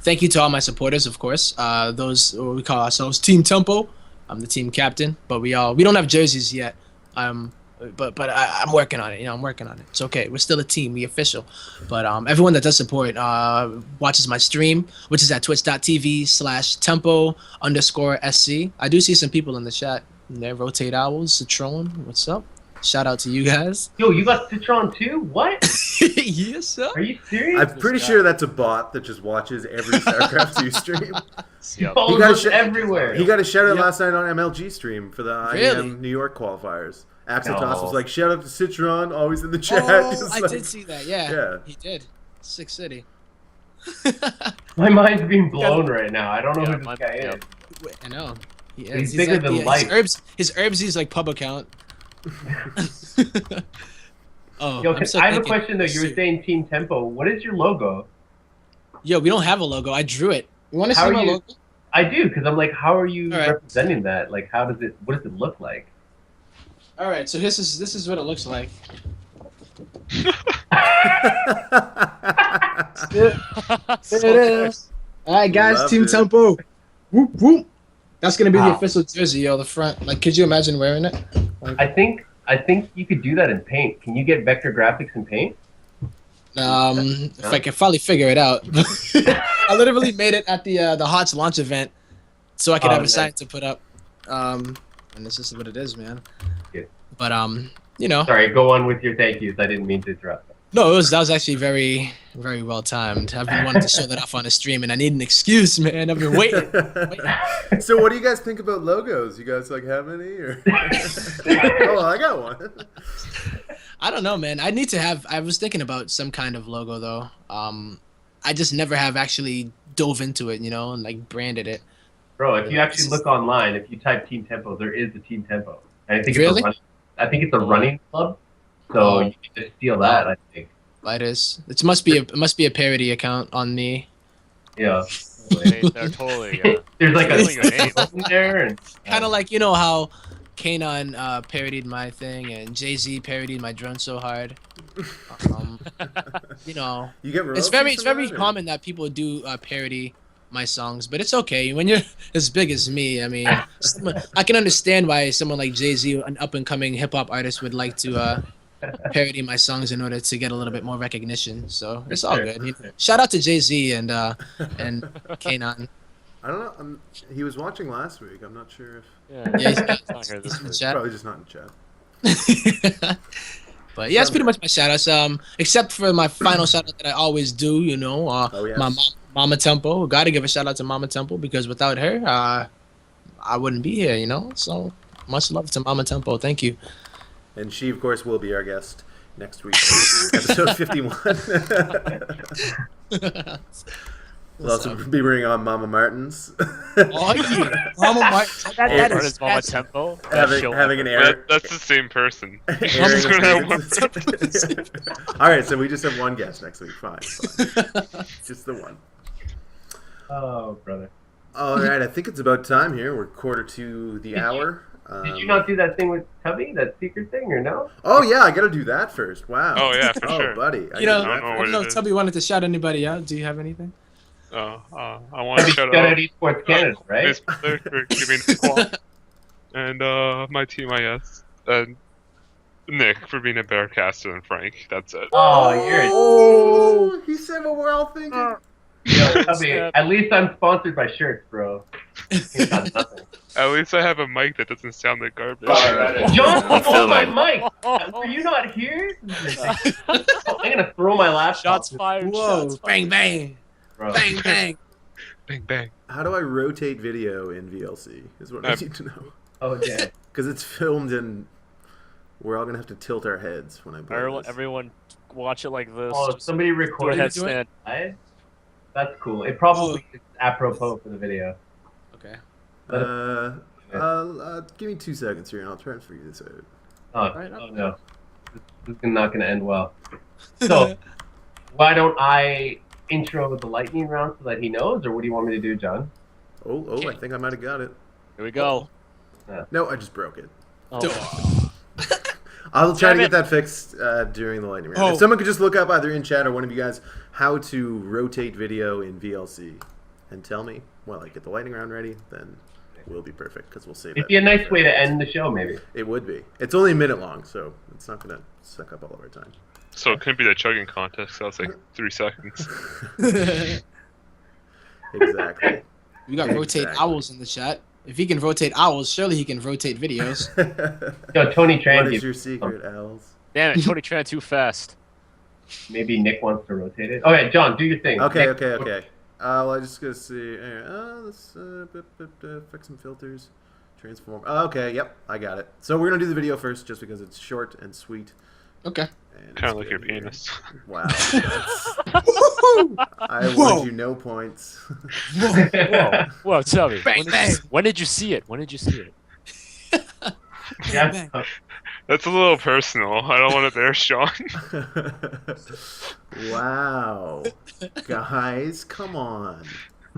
Thank you to all my supporters, of course. Those we call ourselves Team Tempo. I'm the team captain, but we don't have jerseys yet. But I'm working on it. You know, I'm working on it. It's okay. We're still a team. We official. But everyone that does support watches my stream, which is at twitch.tv/tempo_sc. I do see some people in the chat. There, Rotate Owls, Citron. What's up? Shout out to you guys. Yo, you got Citron too? What? Yes, sir. Are you serious? I'm pretty sure that's a bot that just watches every StarCraft 2 stream. He follows us everywhere. He got a shout out last night on MLG stream for the IEM New York qualifiers. Axitos was like, shout out to Citron, always in the chat. Oh, I did see that. Yeah, he did. Sick City. My mind's being blown right now. I don't know who this guy is. I know. He's bigger than life. His herbs, like pub account. Yo, I have a question though. You were saying Team Tempo. What is your logo? Yo, we don't have a logo. I drew it. You want to see my logo? I do, because I'm like, how are you representing that? Like, what does it look like? All right, so this is what it looks like. There it is. All right, guys, Love Team Tempo. Whoop whoop. That's gonna be the official jersey, yo. The front. Like, could you imagine wearing it? Like, I think you could do that in Paint. Can you get vector graphics in Paint? If I can finally figure it out. I literally made it at the HOTS launch event, so I could have a site to put up. And this is what it is, man. Yeah. But you know. Sorry, go on with your thank yous. I didn't mean to interrupt. No, that was actually very, very well timed. I've been wanting to show that off on the stream, and I need an excuse, man. I've been waiting. So, what do you guys think about logos? You guys like have any? Or oh, I got one. I don't know, man. I was thinking about some kind of logo though. I just never have actually dove into it, you know, and like branded it. Bro, if you actually look online, if you type Team Tempo, there is a Team Tempo. And I think it's a running club. So you can just steal that, I think. It is. It must be a parody account on me. Yeah. They're totally. There's like a name there, and kind of like, you know how Kanon parodied my thing and Jay-Z parodied my Drone So Hard. You know, it's very common that people do parody my songs, but it's okay when you're as big as me. I mean, I can understand why someone like Jay-Z, an up-and-coming hip-hop artist, would like to parody my songs in order to get a little bit more recognition. So it's all good. You know, shout out to Jay-Z and Kanon. I don't know. He was watching last week. I'm not sure if. Yeah, he's in the chat. Probably just not in chat. But yeah, it's pretty much my shout-outs. Except for my final shout-out that I always do. You know, my Mama Tempo. Got to give a shout-out to Mama Tempo because without her, I wouldn't be here. You know, so much love to Mama Tempo. Thank you. And she, of course, will be our guest next week, episode 51. We'll also be bringing on Mama Martins. Oh yeah, Mama Martins. That What is is Mama that's- Tempo? having an air. That's the same person. airing gonna have appearance. All right, so we just have one guest next week. Fine. Just the one. Oh, brother. All right, I think it's about time here. We're quarter to the hour. Did you not do that thing with Tubby, that secret thing, or no? Oh yeah, I got to do that first. Wow. Oh yeah, for sure. buddy. You know, don't know I what don't know it if is. Tubby wanted to shout anybody out. Do you have anything? I want to Tubby shout got out out Esports Canada, right? for giving a call, and my team, IS, and Nick for being a better caster than Frank. That's it. Oh, you're Oh, he said what we're all thinking. Yo, Tubby, at least I'm sponsored by shirts, bro. He's got nothing. At least I have a mic that doesn't sound like garbage. John, I'm hold my filming. mic. Are you not here? I'm gonna throw my laptop. Shots fired. Whoa! Shots fired. Bang bang! Bro. Bang bang! Bang bang. How do I rotate video in VLC? Is what I need to know. Oh, yeah. Because it's filmed and we're all gonna have to tilt our heads when I play this. Everyone watch it like this. Oh, Just somebody do a recorded it headstand. live? That's cool. It probably is apropos for the video. Okay. Give me 2 seconds here and I'll transfer you this out. Oh, Right, oh no. This is not gonna end well. So, why don't I intro the lightning round so that he knows, or what do you want me to do, John? Oh, I think I might have got it. Here we go. No, I just broke it. Oh. I'll try Damn to it. get that fixed during the lightning round. Oh. If someone could just look up either in chat or one of you guys how to rotate video in VLC and tell me while I get the lightning round ready, then we'll be perfect because we'll save It'd that. be a nice way to end the show, maybe. It would be. It's only a minute long, so it's not going to suck up all of our time. So it couldn't be the chugging contest. So it's like 3 seconds. Exactly. We got rotate Exactly. owls in the chat. If he can rotate owls, surely he can rotate videos. Yo, Tony Tran, What is your secret, Als? Damn it, Tony Tran too fast. maybe Nick wants to rotate it. Oh, yeah, John, do your thing. Okay, Nick, okay. Well, I just gotta see. Let's fix some filters. Transform. Okay, yep, I got it. So we're gonna do the video first, just because it's short and sweet. Okay. And Kind it's of like your good here. penis. Wow. I award you no points. Whoa, whoa, tell me. Bang, bang. When did you see it? When did you see it? Yeah. That's a little personal. I don't want to bear Sean. Wow, guys, come on.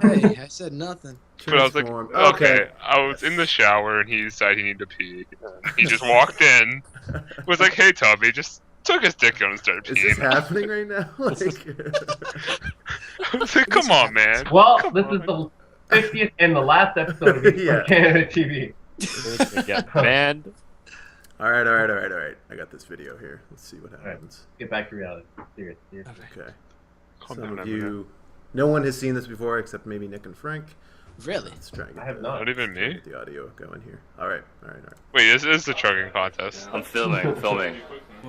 Hey, I said nothing. But I was like, Transform. okay. I was in the shower and he decided he needed to pee. He just walked in. Was like, hey, Tubby, just took his dick out and started Is this peeing. happening right now? Like, I was like, come on, man. Well, Come this on. is the 50th and the last episode of Yeah. Canada TV. It's gonna get banned. all right. I got this video here. Let's see what right. happens. Get back to reality. Serious. Okay. Calm Some down, of Eminem. you, no one has seen this before except maybe Nick and Frank. Really? Let's try and get I have the, not. Not even me? get the audio going here. All right. Wait, this is the chugging contest. I'm filming.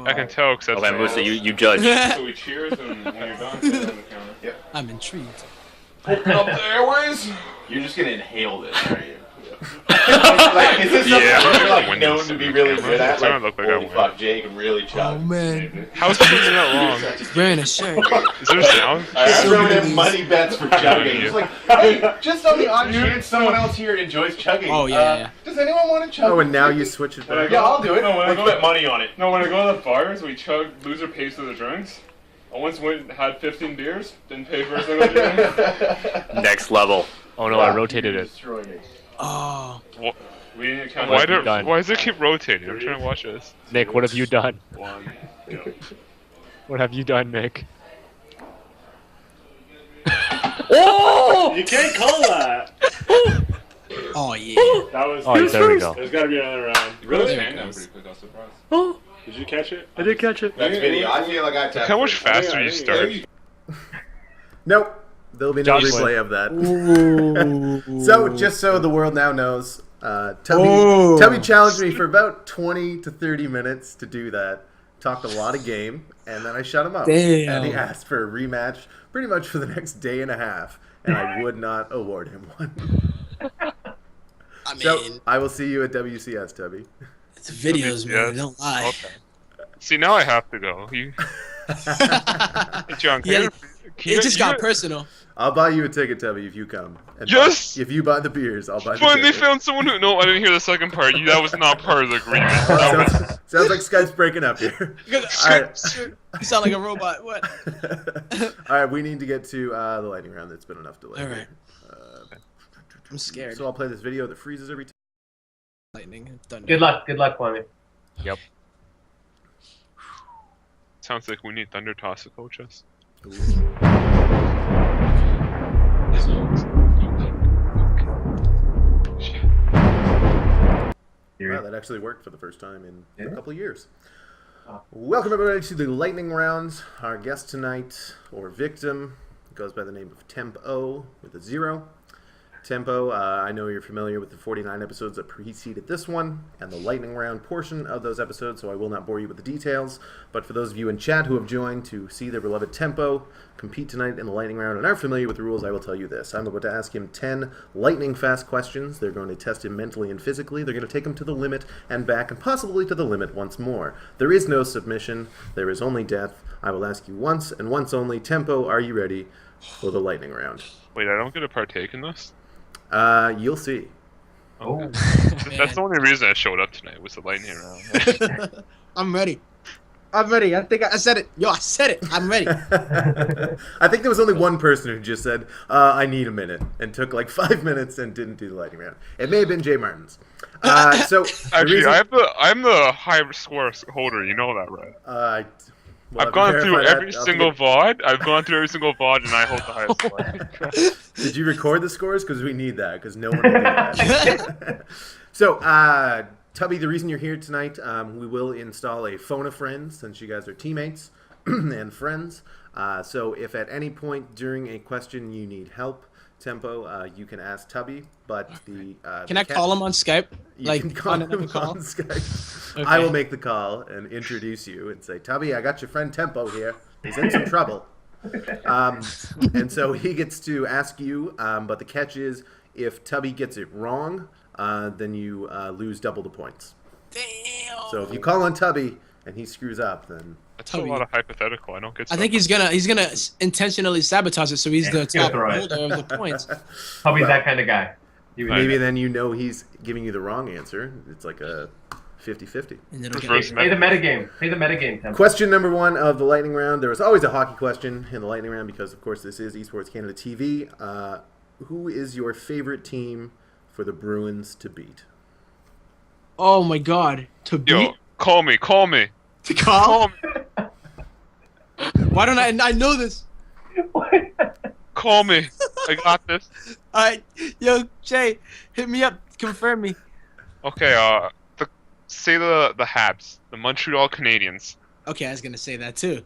I can tell because Okay, Musa, you judge. So we cheers, and when you're done, put it on the counter. I'm intrigued. Open up the airways. You're just gonna inhale this, are you? Like, is this something Yeah, you're like when known you- to be really good at? It's gonna Like, look like I holy win. fuck, Jay can really chug. Oh man, How's it taking that long? he's wearing a shirt. Is there a sound? I'm throwing in money bets for chugging. Yeah. It's like, hey, just on the odd chance someone else here enjoys chugging. Oh, yeah. Does anyone want to chug? Oh, and now you switch it back. Yeah, I'll do it. No, when I Let's go- bet money on it. No, when I go to the bars, we chug, loser pays for the drinks. I once went and had 15 beers, didn't pay for a single drink. Next level. Oh no, I rotated it. Destroyed it. Oh, We didn't count Why, have you done? why does it keep rotating? I'm trying to watch this. Nick, what have you done? 1, 2. What have you done, Nick? You can't call that! oh yeah. That was. Oh, there we go. There's gotta be another round. You really There it hang that goes. pretty quick. I was surprised. Did you catch it? I did catch it. That's video. I feel like I tapped. How much it. faster you start? Nope. There'll be no Josh replay of that. Ooh. So, just so the world now knows, Tubby Oh. challenged me for about 20 to 30 minutes to do that. Talked a lot of game, and then I shut him up. Damn. And he asked for a rematch pretty much for the next day and a half, and I would not award him one. I mean, So, I will see you at WCS, Tubby. it's videos, man. Yes. Don't lie. Okay. See, now I have to go. Hey, John, Yeah, can it just got personal. I'll buy you a ticket, Tubby, if you come. And Yes! if you buy the beers, I'll buy the When they ticket. found someone who... No, I didn't hear the second part. That was not part of the agreement. That was... Sounds like Skype's breaking up here. Alright. You sound like a robot. What? Alright, we need to get to the lightning round. It's been enough delay. Alright. I'm scared. So I'll play this video that freezes every time. Lightning, thunder. Good luck, Kwame. Yep. Sounds like we need Thunder Toss to coach us. Wow, that actually worked for the first time in a couple of years. Oh. Welcome everybody to the lightning rounds. Our guest tonight, or victim, goes by the name of Temp0 with a 0. Tempo, I know you're familiar with the 49 episodes that preceded this one and the lightning round portion of those episodes, so I will not bore you with the details. But for those of you in chat who have joined to see their beloved Tempo compete tonight in the lightning round and are familiar with the rules, I will tell you this. I'm about to ask him 10 lightning fast questions. They're going to test him mentally and physically. They're going to take him to the limit and back and possibly to the limit once more. There is no submission. There is only death. I will ask you once and once only. Tempo, are you ready for the lightning round? Wait, I don't get to partake in this? You'll see. Oh. That's the only reason I showed up tonight was the lightning round. I'm ready. I'm ready. I think I said it. Yo, I said it. I'm ready. I think there was only one person who just said, I need a minute, and took like 5 minutes and didn't do the lightning round. It may have been Jay Martins. So Actually, I'm the high score holder. You know that, right? Well, I've gone through every single VOD. I've gone through every single VOD, and I hold the highest score. Did you record the scores? Because we need that, because no one will do that. So, Tubby, the reason you're here tonight, we will install a phone a friend, since you guys are teammates and friends. So if at any point during a question you need help, Tempo, you can ask Tubby, but the Can I call him on Skype? You Like can call him on Skype. Okay. I will make the call and introduce you and say, Tubby, I got your friend Tempo here. He's in some trouble. And so he gets to ask you, but the catch is, if Tubby gets it wrong, then you lose double the points. Damn. So if you call on Tubby and he screws up, then That's a lot of hypothetical. I don't get. I think he's gonna intentionally sabotage it, so he's the top holder of the points. Probably that kind of guy. maybe then you know he's giving you the wrong answer. It's like a 50-50. And it'll Reverse get, Play the metagame. Play the metagame, Tempo. Question number 1 of the lightning round. There was always a hockey question in the lightning round because, of course, this is Esports Canada TV. Who is your favorite team for the Bruins to beat? oh my God! To beat? Yo, call me. To call? Call me. Why don't I know this? Call me. I got this. Alright, yo, Jay, hit me up. Confirm me. Okay. Say the Habs, the Montreal Canadiens. Okay, I was gonna say that too.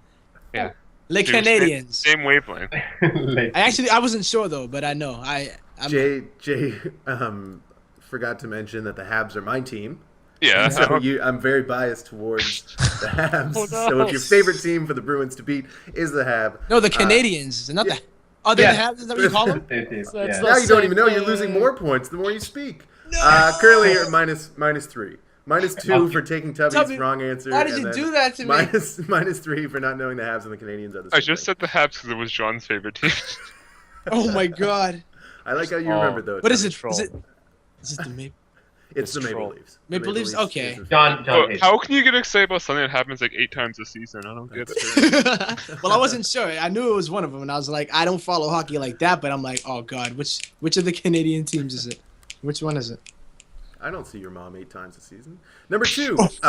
Yeah. Les Dude, Canadiens. Same wavelength. I wasn't sure though, but I know. I'm Jay forgot to mention that the Habs are my team. Yeah. So I'm very biased towards the Habs. Oh, no. So if your favorite team for the Bruins to beat is the Hab. No, the Canadians, not the. Oh, they have. Is that what you call them? Yeah. Now you don't even know. You're losing more points the more you speak. Currently you're at minus 3. -2 for taking Tubby's wrong answer. Why did and you then do that to me? minus 3 for not knowing the Habs and the Canadians are the same I just thing. said the Habs because it was John's favorite team. Oh my God! I like how you remembered those. What is it? Is it the Maple? It's the Maple troll. Leafs. Maple Leafs? Okay. is- John hates How can you get excited about something that happens like 8 times a season? I don't get it. Well, I wasn't sure. I knew it was one of them, and I was like, I don't follow hockey like that, but I'm like, oh God, which of the Canadian teams is it? Which one is it? I don't see your mom 8 times a season. Number 2, This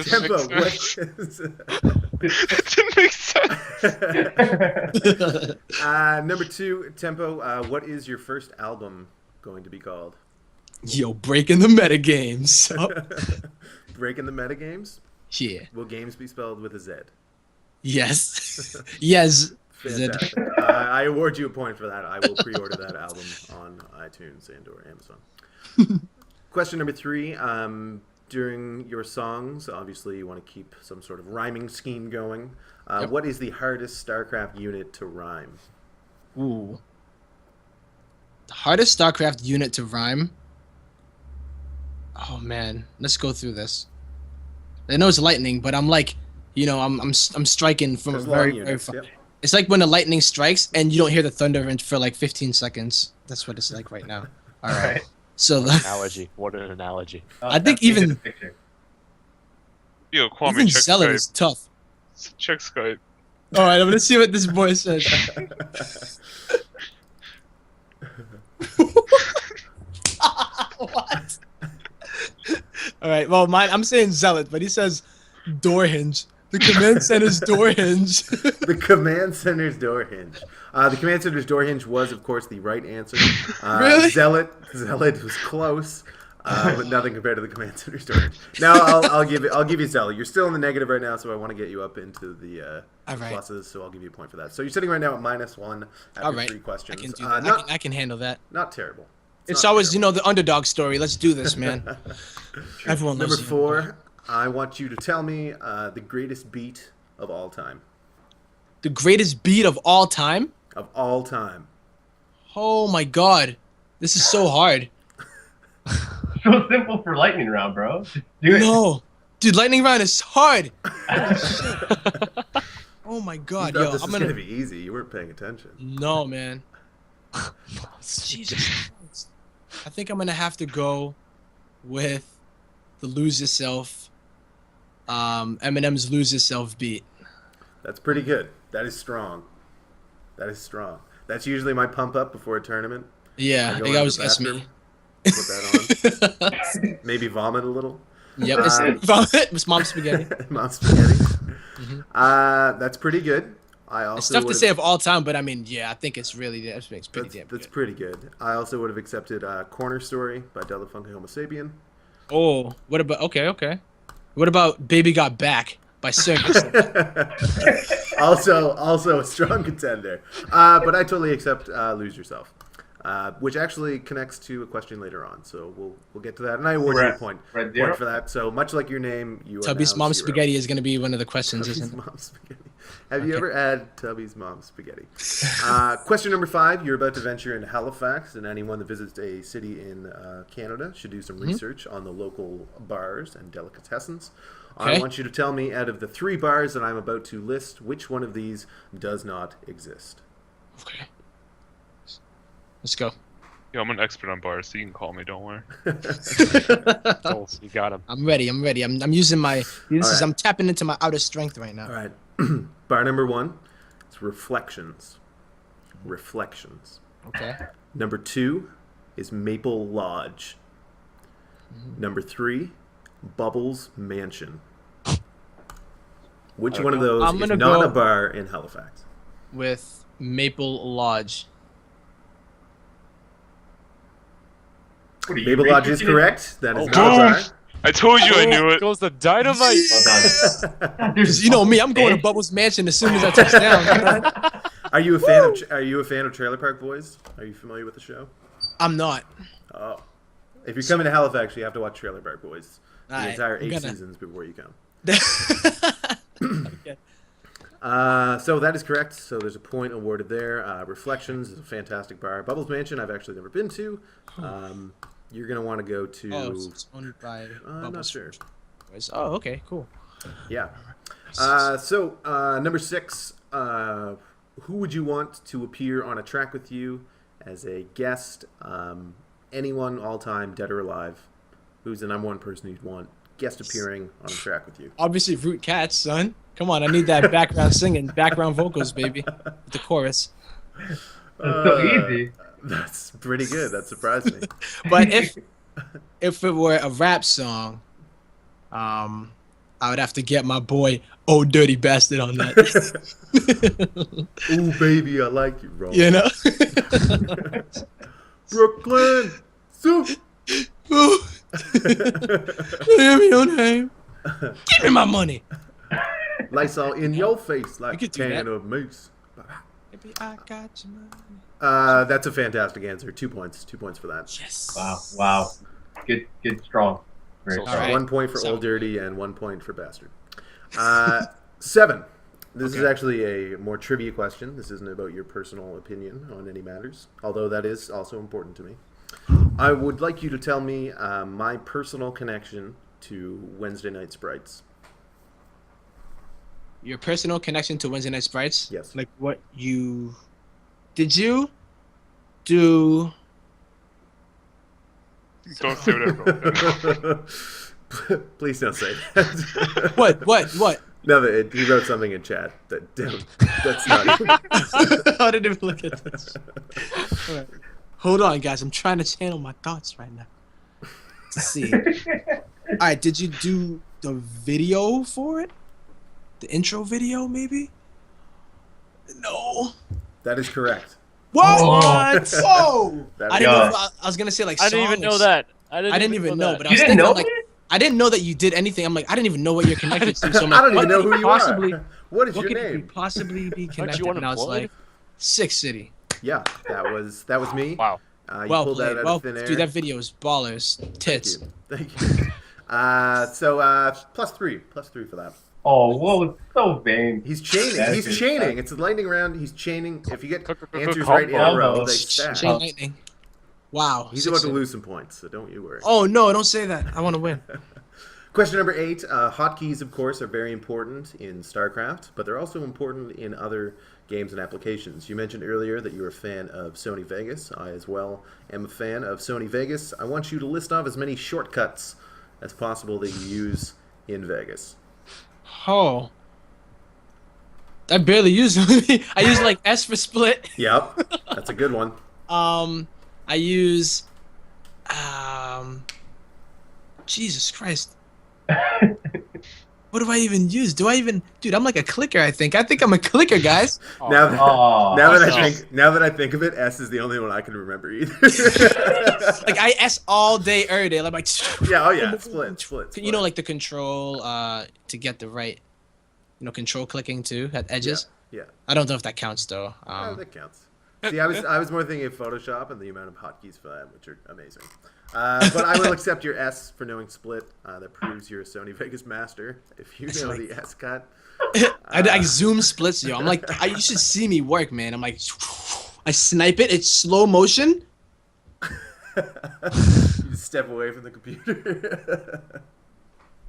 Tempo. makes What is, It didn't make sense. number 2, Tempo. What is your first album going to be called? Yo, breaking the metagames. Breaking the metagames. Yeah. Will games be spelled with a Z? Yes. Yes. Fantastic. I award you a point for that. I will pre-order that album on iTunes and or Amazon. Question number 3. During your songs, obviously you want to keep some sort of rhyming scheme going. Yep. What is the hardest StarCraft unit to rhyme? Ooh. The hardest StarCraft unit to rhyme? Oh man, let's go through this. I know it's lightning, but I'm like, I'm striking from There's a long very units, far. yep. It's like when the lightning strikes and you don't hear the thunder for like 15 seconds. That's what it's like right now. All right. So Analogy. What an analogy. I think That's a even good picture. Yo, Kwame, even check Zealot Skype. is tough. Check Skype. All right, I'm gonna see what this boy says. What? All right. Well, I'm saying Zealot, but he says door hinge. The command center's door hinge. The command center's door hinge. The command center's door hinge was, of course, the right answer. Really? Zealot was close, but nothing compared to the command center's door hinge. Now I'll give you Zealot. You're still in the negative right now, so I want to get you up into the All right. pluses. So I'll give you a point for that. So you're sitting right now at -1 after All right. 3 questions. I can do that. Not I can handle that. not terrible. It's not always, terrible. the underdog story. Let's do this, man. Everyone Number loves the 4. I want you to tell me the greatest beat of all time. The greatest beat of all time? Of all time. Oh my god. This is so hard. So simple for lightning round, bro. Just do it. No. Dude, lightning round is hard. Oh my god, You thought yo. this I'm was gonna gonna be easy. You weren't paying attention. No, man. Jesus Christ. I think I'm gonna have to go with the Lose Yourself. Eminem's Lose Yourself beat. That's pretty good. That is strong. That is strong. That's usually my pump up before a tournament. Yeah, I I go think into the that's bathroom, me. Put that on. Maybe vomit a little. Yep, it's Mom Spaghetti. Mom spaghetti. Mhm. That's pretty good. I also It's tough to would've- say of all time, but I mean, yeah, I think it's pretty damn That's good. pretty good. I also would have accepted Corner Story by Della Funky Homo Sapien. Oh, what about okay. What about Baby Got Back by Circus? also a strong contender. But I totally accept Lose Yourself, which actually connects to a question later on. So we'll get to that, and I award you a point for that. So much like your name, you are Tubby's now Mom 0. Spaghetti is going to be one of the questions, Tubby's isn't it? Mom Spaghetti. Have you ever had Tubby's Mom Spaghetti? Question number 5. You're about to venture into Halifax, and anyone that visits a city in Canada should do some research on the local bars and delicatessens. Okay. I want you to tell me, out of the 3 bars that I'm about to list, which one of these does not exist. Okay. Let's go. Yo, I'm an expert on bars, so you can call me. Don't worry. Cool. You got him. I'm ready. I'm using my. right. I'm tapping into my outer strength right now. All right. Bar number 1 is Reflections. Reflections. Okay. Number 2 is Maple Lodge. Number 3, Bubbles Mansion. Which one of those I'm is gonna not go- a bar in Halifax? With Maple Lodge. What are you, Maple Lodge is researching it? correct. That is Oh, not a bar. I told you I knew it. Goes the dynamite. Well done. Because you know me, I'm going to Bubbles Mansion as soon as I touch down. Are you a fan of Trailer Park Boys? Are you familiar with the show? I'm not. Oh. If you're coming to Halifax, you have to watch Trailer Park Boys. The Alright, entire I'm 8 gonna- seasons before you come. Okay. So that is correct. So there's a point awarded there. Reflections is a fantastic bar. Bubbles Mansion, I've actually never been to. You're going to want to go to... Oh, it's owned by I'm not Bubbles. sure. Oh, okay, cool. Yeah. So number 6, who would you want to appear on a track with you as a guest? Anyone, all time, dead or alive? Who's the number 1 person you'd want guest appearing on a track with you? Obviously, Root Cats, son. Come on, I need that background singing, background vocals, baby, with the chorus. It's so easy. That's pretty good. That surprised me. But if it were a rap song, I would have to get my boy Oh Dirty Bastard on that. Ooh, baby, I like you, bro. You know? Brooklyn, soup. Ooh. Give me your name. Give me my money. Lysol in your face like a could do can that. of moose. Baby, I got your money. That's a fantastic answer. 2 points. 2 points for that. Yes. Wow. Good, strong. Very So strong. Alright. 1 point for So- Old Dirty and 1 point for Bastard. 7. This is actually a more trivia question. This isn't about your personal opinion on any matters, although that is also important to me. I would like you to tell me my personal connection to Wednesday Night Sprites? Your personal connection to Wednesday Night Sprites? Yes. Like what you... Did you do... Don't say whatever. Please don't say that. What? No, he wrote something in chat. That's not. I didn't even look at this. All right. Hold on, guys. I'm trying to channel my thoughts right now. Let's see. All right. Did you do the video for it? The intro video, maybe? No. That is correct. What? Whoa! That I is didn't know. correct. I was gonna say like. I didn't even know that. I didn't even know. But I You was didn't thinking, know like, it? I didn't know that you did anything. I'm like, I didn't even know what you're connected to. So I'm like, I don't even what know could who you possibly, are. What is What your could you name? possibly be Aren't connected? you And I was unemployed? like, Six City. Yeah, that was me. Wow. You Well pulled played. that out Well, of thin air. dude, that video is ballers. Tits. Thank you. So +3 for that. Oh, whoa, so vain. He's chaining. That He's is chaining. It's a lightning round. He's chaining. If you get answers right in a combo. row, they stack. Chain lightning. Wow. He's Six about to City. lose some points, so don't you worry. Oh no! Don't say that. I want to win. Question number 8. Hotkeys, of course, are very important in StarCraft, but they're also important in other games and applications. You mentioned earlier that you're a fan of Sony Vegas. I, as well, am a fan of Sony Vegas. I want you to list off as many shortcuts as possible that you use in Vegas. Oh. I barely use them. I use like S for split. Yep, that's a good one. I use Jesus Christ. What do I even use? Dude, I'm like a clicker, I think. I think I'm a clicker, guys. Now that, Oh, now that nice. I think of it, S is the only one I can remember either. Like I S all day, every day. I'm like Yeah, oh yeah, split. You know, like the control to get the right, control clicking too at edges. Yeah. I don't know if that counts though. Oh, that counts. See, I was more thinking of Photoshop and the amount of hotkeys for that, which are amazing. But I will accept your S for knowing split. That proves you're a Sony Vegas master. If you know the S cut. I zoom splits, yo. I'm like, you should see me work, man. I'm like, I snipe it. It's slow motion. You just step away from the computer.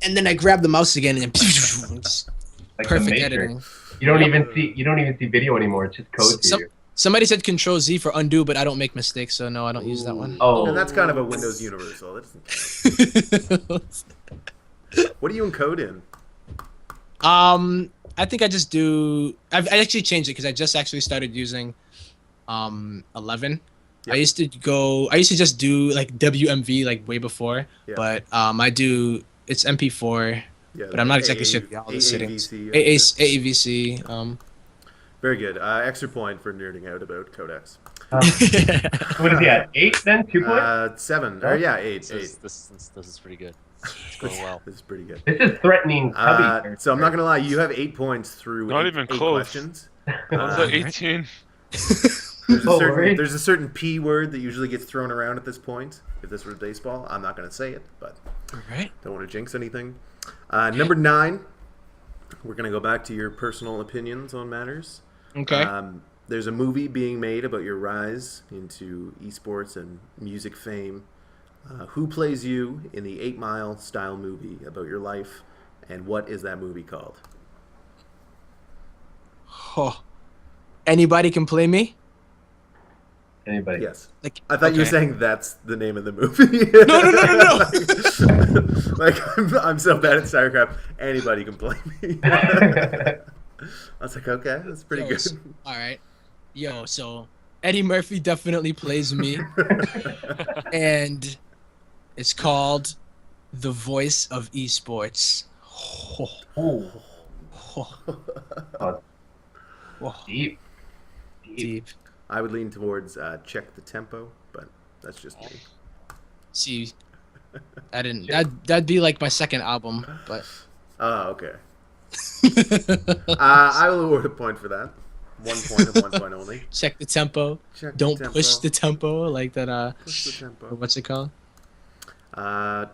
And then I grab the mouse again and then just like the perfect Matrix. editing. You don't even see video anymore. It's just code to you. Somebody said Control Z for undo, but I don't make mistakes, so no, I don't use that one. Oh, And that's kind of a Windows universal. That doesn't count. What do you encode in? I think I just do. I actually changed it because I just actually started using 11. Yep. I used to just do like WMV like way before, Yeah. but I do it's MP4, Yeah, but I'm not exactly sure all the settings. AAVC. Very good. Extra point for nerding out about codecs. what is he at? 8 then? 2 points? 7. Or yeah, 8. This is pretty good. It's going well. This is pretty good. This is threatening Tubby. So I'm not gonna lie, you have 8 points through Not 8 even 8 close. questions. I was at 18. There's a certain P word that usually gets thrown around at this point. If this were baseball, I'm not gonna say it, but All right. don't want to jinx anything. Number 9. We're gonna go back to your personal opinions on matters. Okay. There's a movie being made about your rise into esports and music fame. Who plays you in the 8 Mile style movie about your life, and what is that movie called? Oh. Like can play me? Anybody? Yes. Like I thought you were okay. saying that's the name of the movie. No. like I'm so bad at StarCraft, anybody can play me. I was like, okay, that's pretty Yo, good. All right. Yo, so Eddie Murphy definitely plays me, and it's called The Voice of Esports. Oh, Oh, deep. deep. I would lean towards Check the Tempo, but that's just me. See, I didn't. That'd be like my second album, but. Oh, okay. I will award a point for that. 1 point and 1 point only. Check the tempo. Check the Don't tempo. push the tempo like that. Push the tempo. What's it called? I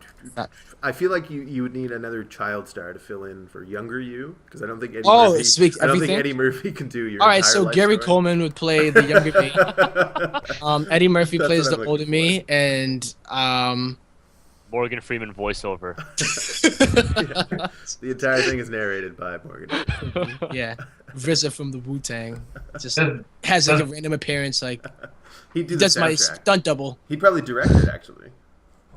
feel like you would need another child star to fill in for younger you, because I don't think Eddie Oh, Murphy. speak I don't think everything? Eddie Murphy can do your. All right, entire so life Gary story. Coleman would play the younger me. Eddie Murphy That's plays what I'm the older looking me, and Morgan Freeman voiceover. The entire thing is narrated by Morgan. Yeah, RZA from the Wu-Tang just Does- has like a random appearance. Like He'd do he the does my soundtrack. stunt double. He'd probably direct it, actually.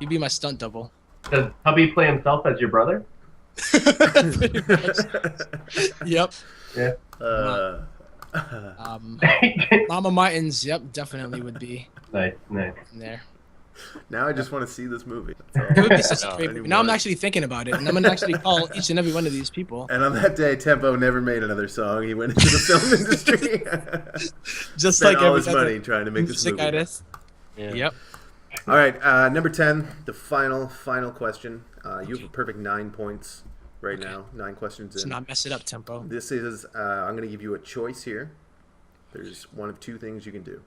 He'd be my stunt double. Does Tubby play himself as your brother? Pretty much. Yep. Yeah. Mama Martins. Yep, definitely would be Nice. in there. Now I just want to see this movie. It would be such a No, great movie. Now I'm actually thinking about it, and I'm gonna actually call each and every one of these people. And on that day, Tempo never made another song. He went into the film industry. Just Spent like all every his other money trying to make this music movie. artist. Yeah. Yep. All right, number 10, the final question. You have a perfect 9 points right now. 9 questions Let's in. not mess it up, Tempo. This is, I'm going to give you a choice here. There's one of two things you can do.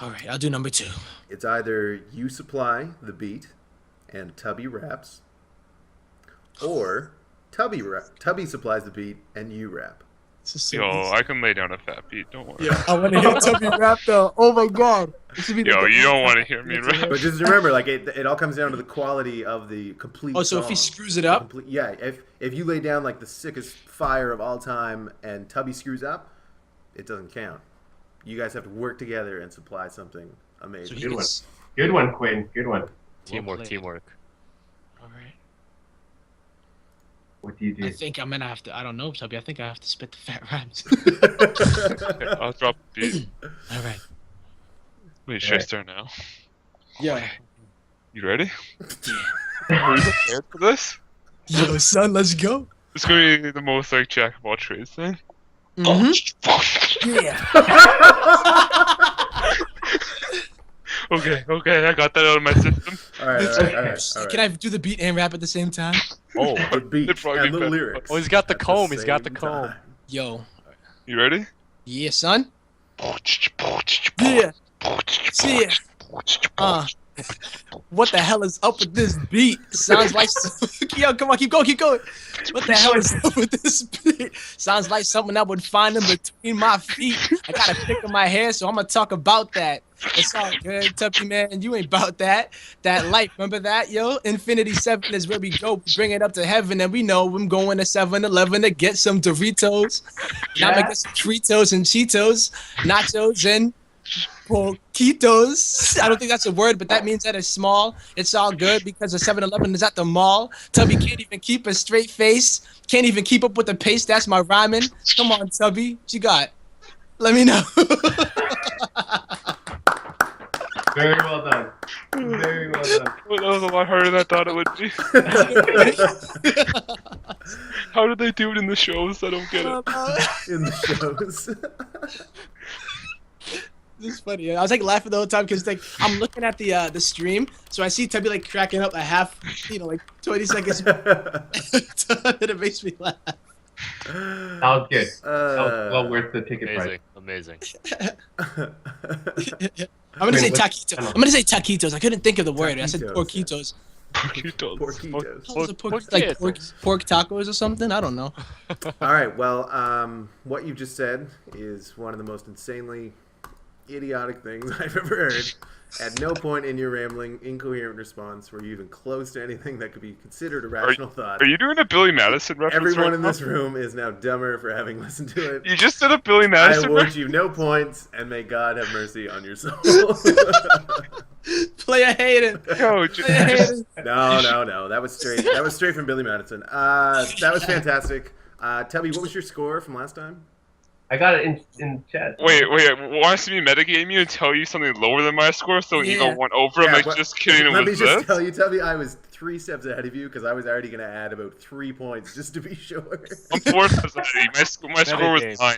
All right, I'll do number 2. It's either you supply the beat and Tubby raps, or Tubby supplies the beat and you rap. This is so Yo, easy. I can lay down a fat beat. Don't worry. I want to hear Tubby rap though. Oh my god. This should be Yo, the- you don't want to hear me rap. But just remember, like it all comes down to the quality of the complete Oh, so if he song. screws it up, Yeah, if you lay down like the sickest fire of all time and Tubby screws up, it doesn't count. You guys have to work together and supply something so amazing. he Good one. gets. Good one, Quinn. Good one. Teamwork, played. teamwork. All right. What do you do? I think I'm gonna have to. I don't know, Tubby. I think I have to spit the fat rhymes. Okay, I'll drop the beat. All right. Wait, should I start now? Yeah. You ready? Are you prepared for this? Yo, son, let's go. It's gonna be the most like jack of all trades thing. Mhm. Yeah. Okay, I got that out of my system. all right. Can I do the beat and rap at the same time? Oh, The beat It'd probably and be the better. lyrics. Oh, he's got the at comb, he's got the same comb. time. Yo. You ready? Yeah, son. Yeah. Yeah. What the hell is up with this beat? Sounds like yo, come on, keep going. What the hell is up with this beat? Sounds like something I would find in between my feet. I got a pick in my hair, so I'm gonna talk about that. It's all good, Tuppy man. You ain't about that. That life, remember that, yo? Infinity 7 is where we go. Bring it up to heaven, and we know I'm going to 7-Eleven to get some Doritos. Now I'm gonna get some Fritos and Cheetos, nachos and Porquitos. I don't think that's a word, but that means that it's small. It's all good because the 7-Eleven is at the mall. Tubby can't even keep a straight face. Can't even keep up with the pace. That's my rhyming. Come on, Tubby. What you got? Let me know. Very well done. Very well done. Well, that was a lot harder than I thought it would be. How did they do it in the shows? I don't get it. In the shows. This is funny. I was like laughing the whole time because like I'm looking at the stream, so I see Tubby like cracking up a half, like 20 seconds, and it makes me laugh. That was good. That was well worth the ticket price. Amazing. I'm gonna say Wait, taquito. I'm gonna say taquitos. I couldn't think of the word. I said Taquitos, porquitos. Porquitos. What was it, like pork tacos or something? I don't know. All right. Well, what you just said is one of the most insanely idiotic things I've ever heard. At no point in your rambling, incoherent response were you even close to anything that could be considered a rational thought. Are you doing a Billy Madison reference? Everyone right in now? this room is now dumber for having listened to it. You just did a Billy I Madison award reference? you no points, and may God have mercy on your soul. Player hater. Yo, Player hater. No. That was straight from Billy Madison. That was fantastic. Tubby, what was your score from last time? I got it in chat. Wait, want to see me metagame you and tell you something lower than my score so you Yeah. go one over? I'm like, but just kidding, it Let me was just this? tell you, Tubby, I was 3 steps ahead of you because I was already going to add about 3 points just to be sure. I'm 4 steps ahead of you. My score was Metagame. 9.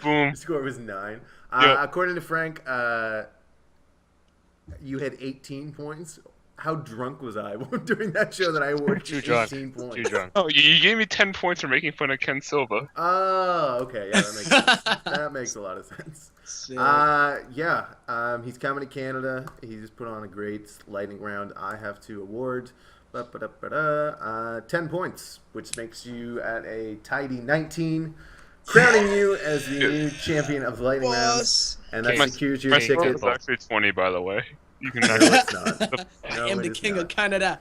Boom. Your score was 9. Yeah. According to Frank, you had 18 points. How drunk was I during that show that I awarded Too you drunk. 18 points? Too drunk. Oh, you gave me 10 points for making fun of Ken Silva. Oh, okay. Yeah, that makes sense. That makes a lot of sense. He's coming to Canada. He just put on a great lightning round. I have to award 10 points, which makes you at a tidy 19, crowning you as the new champion of the lightning round. Boss. And that My- secures your My score ticket. was actually 20, by the way. You can No, actually... it's not. I am the king of Canada.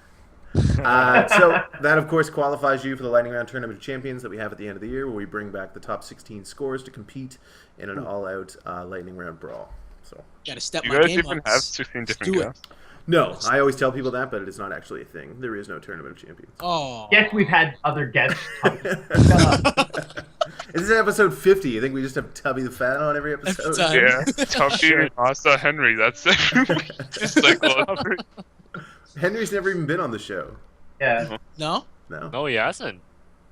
So that, of course, qualifies you for the Lightning Round Tournament of Champions that we have at the end of the year, where we bring back the top 16 scores to compete in an all-out Lightning Round brawl. So Gotta step You my guys game even up. have 16 different do it. guests? no, I always tell people that, but it is not actually a thing. There is no Tournament of Champions. Oh. Yes, we've had other guests. This is episode 50. You think we just have Tubby the Fat on every episode? Every time. Yeah, Tubby and Asa Henry. That's it. Just like Henry's never even been on the show. Yeah. No? No. No, he hasn't.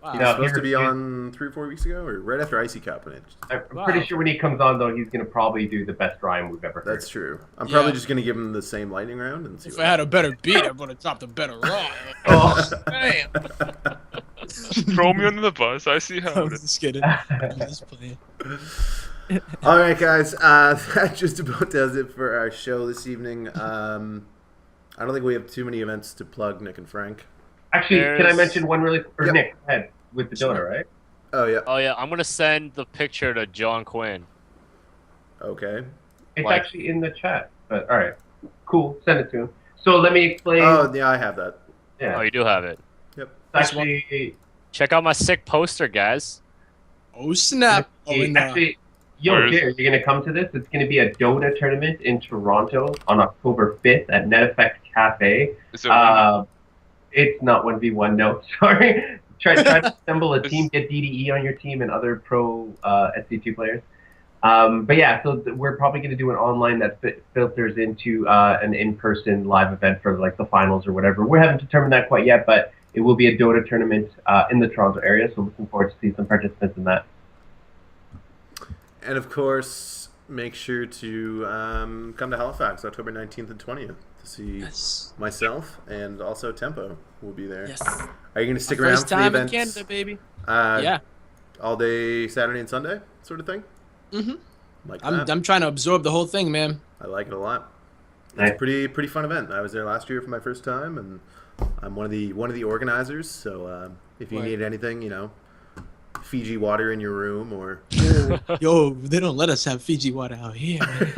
Wow. He No, was supposed to he be refused. on 3 or 4 weeks ago, or right after Icy Cup. And I'm Wow. pretty sure when he comes on, though, he's going to probably do the best rhyme we've ever heard. that's true. I'm probably Yeah. just going to give him the same lightning round and see If what I had a better beat, I would have dropped a better rhyme. Oh. Damn. throw me under the bus. I see how I'm it is. just kidding. I'm just playing. All right, guys. That just about does it for our show this evening. I don't think we have too many events to plug, Nick and Frank. Actually, can I There's- mention one really... Or Yep. Nick, go ahead. With the Dota, right? Oh, yeah. Oh yeah, I'm gonna send the picture to John Quinn. Okay. It's Like- actually in the chat. But, all right. Cool. Send it to him. So let me explain. Oh, yeah, I have that. Yeah. Oh, you do have it. It's actually... Check out my sick poster, guys. Oh, snap. Oh, in the... Actually, yo, Where is- Jared, you're going to come to this. It's going to be a Dota tournament in Toronto on October 5th at Net Effect Cafe. Is it It's not 1v1, no. Sorry. Try to assemble a team, get DDE on your team and other pro SC2 players. But yeah, so we're probably going to do an online that filters into an in-person live event for like the finals or whatever. We haven't determined that quite yet, but it will be a Dota tournament in the Toronto area. So looking forward to see some participants in that. And, of course, make sure to come to Halifax October 19th and 20th to see Yes. myself, and also Tempo will be there. Yes. Are you going to stick My around first for the time in events? Canada, baby. Yeah. Yeah. All day Saturday and Sunday sort of thing? Mhm. Like that. I'm trying to absorb the whole thing, man. I like it a lot. It's Nice. a pretty fun event. I was there last year for my first time, and I'm one of the organizers. So if you Right. need anything, Fiji water in your room or Yo, they don't let us have Fiji water out here, man.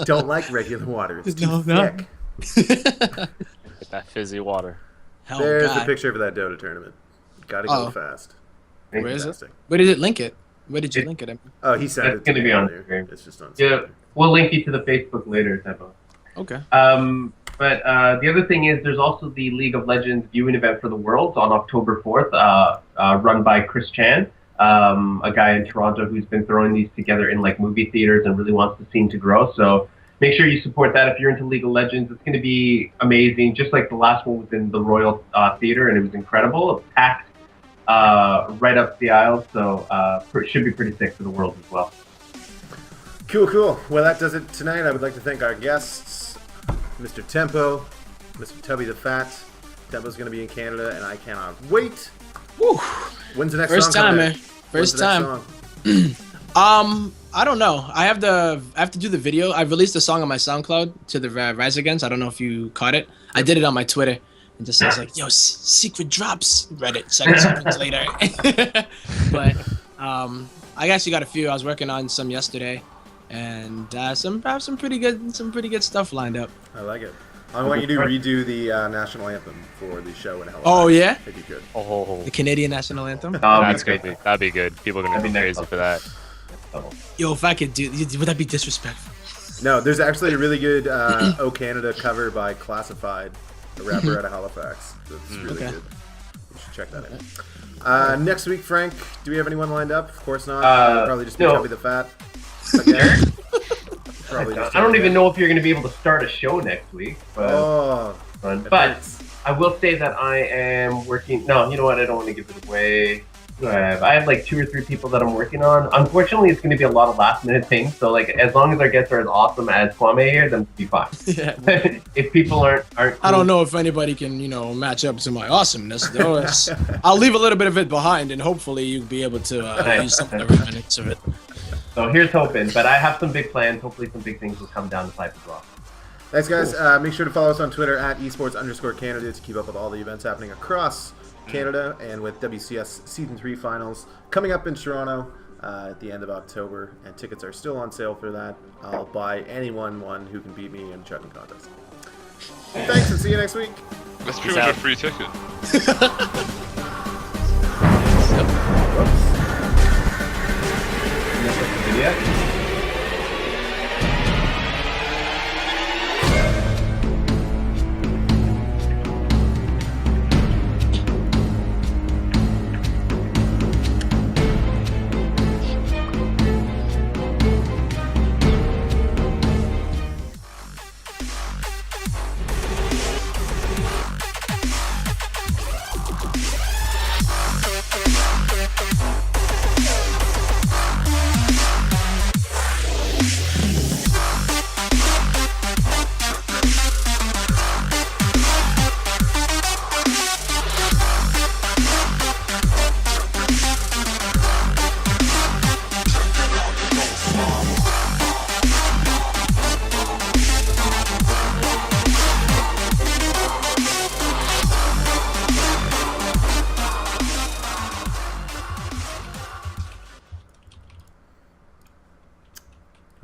don't like regular water. It's too No. thick. Get that fizzy water. Hell, There's God. the picture for that Dota tournament. Gotta go Oh. fast. Where is it? Fantastic. Where did it link it? Where did you link it? Oh, he said It's it's gonna be on there. screen. It's just on Yeah, screen. we'll link you to the Facebook later, Tempo. Okay. But the other thing is there's also the League of Legends viewing event for the Worlds on October 4th, run by Chris Chan, a guy in Toronto who's been throwing these together in like movie theaters and really wants the scene to grow. So make sure you support that if you're into League of Legends. It's going to be amazing, just like the last one was in the Royal Theater, and it was incredible. It's packed right up the aisle, so it should be pretty sick for the Worlds as well. Cool. Well, that does it tonight. I would like to thank our guests, Mr. Tempo, Mr. Tubby the Fat. Tempo's going to be in Canada, and I cannot wait. Woo. When's the next First song time, coming man. out? First When's the next time. song? I don't know. I have to do the video. I released a song on my SoundCloud to the Rise Against. I don't know if you caught it. I did it on my Twitter. And just says like, yo, secret drops. Reddit 7 seconds later. But I actually got a few. I was working on some yesterday, and some pretty good stuff lined up. I like it. I want you to redo the national anthem for the show in Halifax. Oh yeah, If you could. Oh, the Canadian national anthem. that's good. That'd be good. People are gonna That'd go be next crazy for that. Yo, if I could do, would that be disrespectful? No, there's actually a really good "Oh Canada" cover by Classified, a rapper out of Halifax. That's really Okay. good. You should check that out. Next week, Frank, do we have anyone lined up? Of course not. Probably just be no. Tubby the Fat. Again. Probably just I don't even know if you're going to be able to start a show next week, but Oh, it but hurts. I will say that I am working. No, you know what? I don't want to give it away. Who do I have? I have like 2 or 3 people that I'm working on. Unfortunately, it's going to be a lot of last minute things. So like, as long as our guests are as awesome as Kwame here, then we'll be fine. Yeah. If people aren't, I don't know if anybody can, match up to my awesomeness. Though. I'll leave a little bit of it behind, and hopefully you'll be able to use some of the remnants of it. So here's hoping. But I have some big plans. Hopefully, some big things will come down the pipe as well. Thanks, guys. Make sure to follow us on Twitter at esports_Canada to keep up with all the events happening across Canada and with WCS Season 3 finals coming up in Toronto at the end of October. And tickets are still on sale for that. I'll buy anyone one who can beat me in a chucking contest. Thanks, and see you next week. That's pretty much a free ticket. Yeah.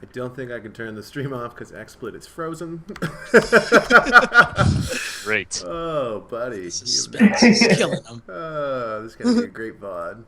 I don't think I can turn the stream off because XSplit is frozen. Great. Oh, buddy. Suspense is killing them. Oh, this is going to be a great VOD.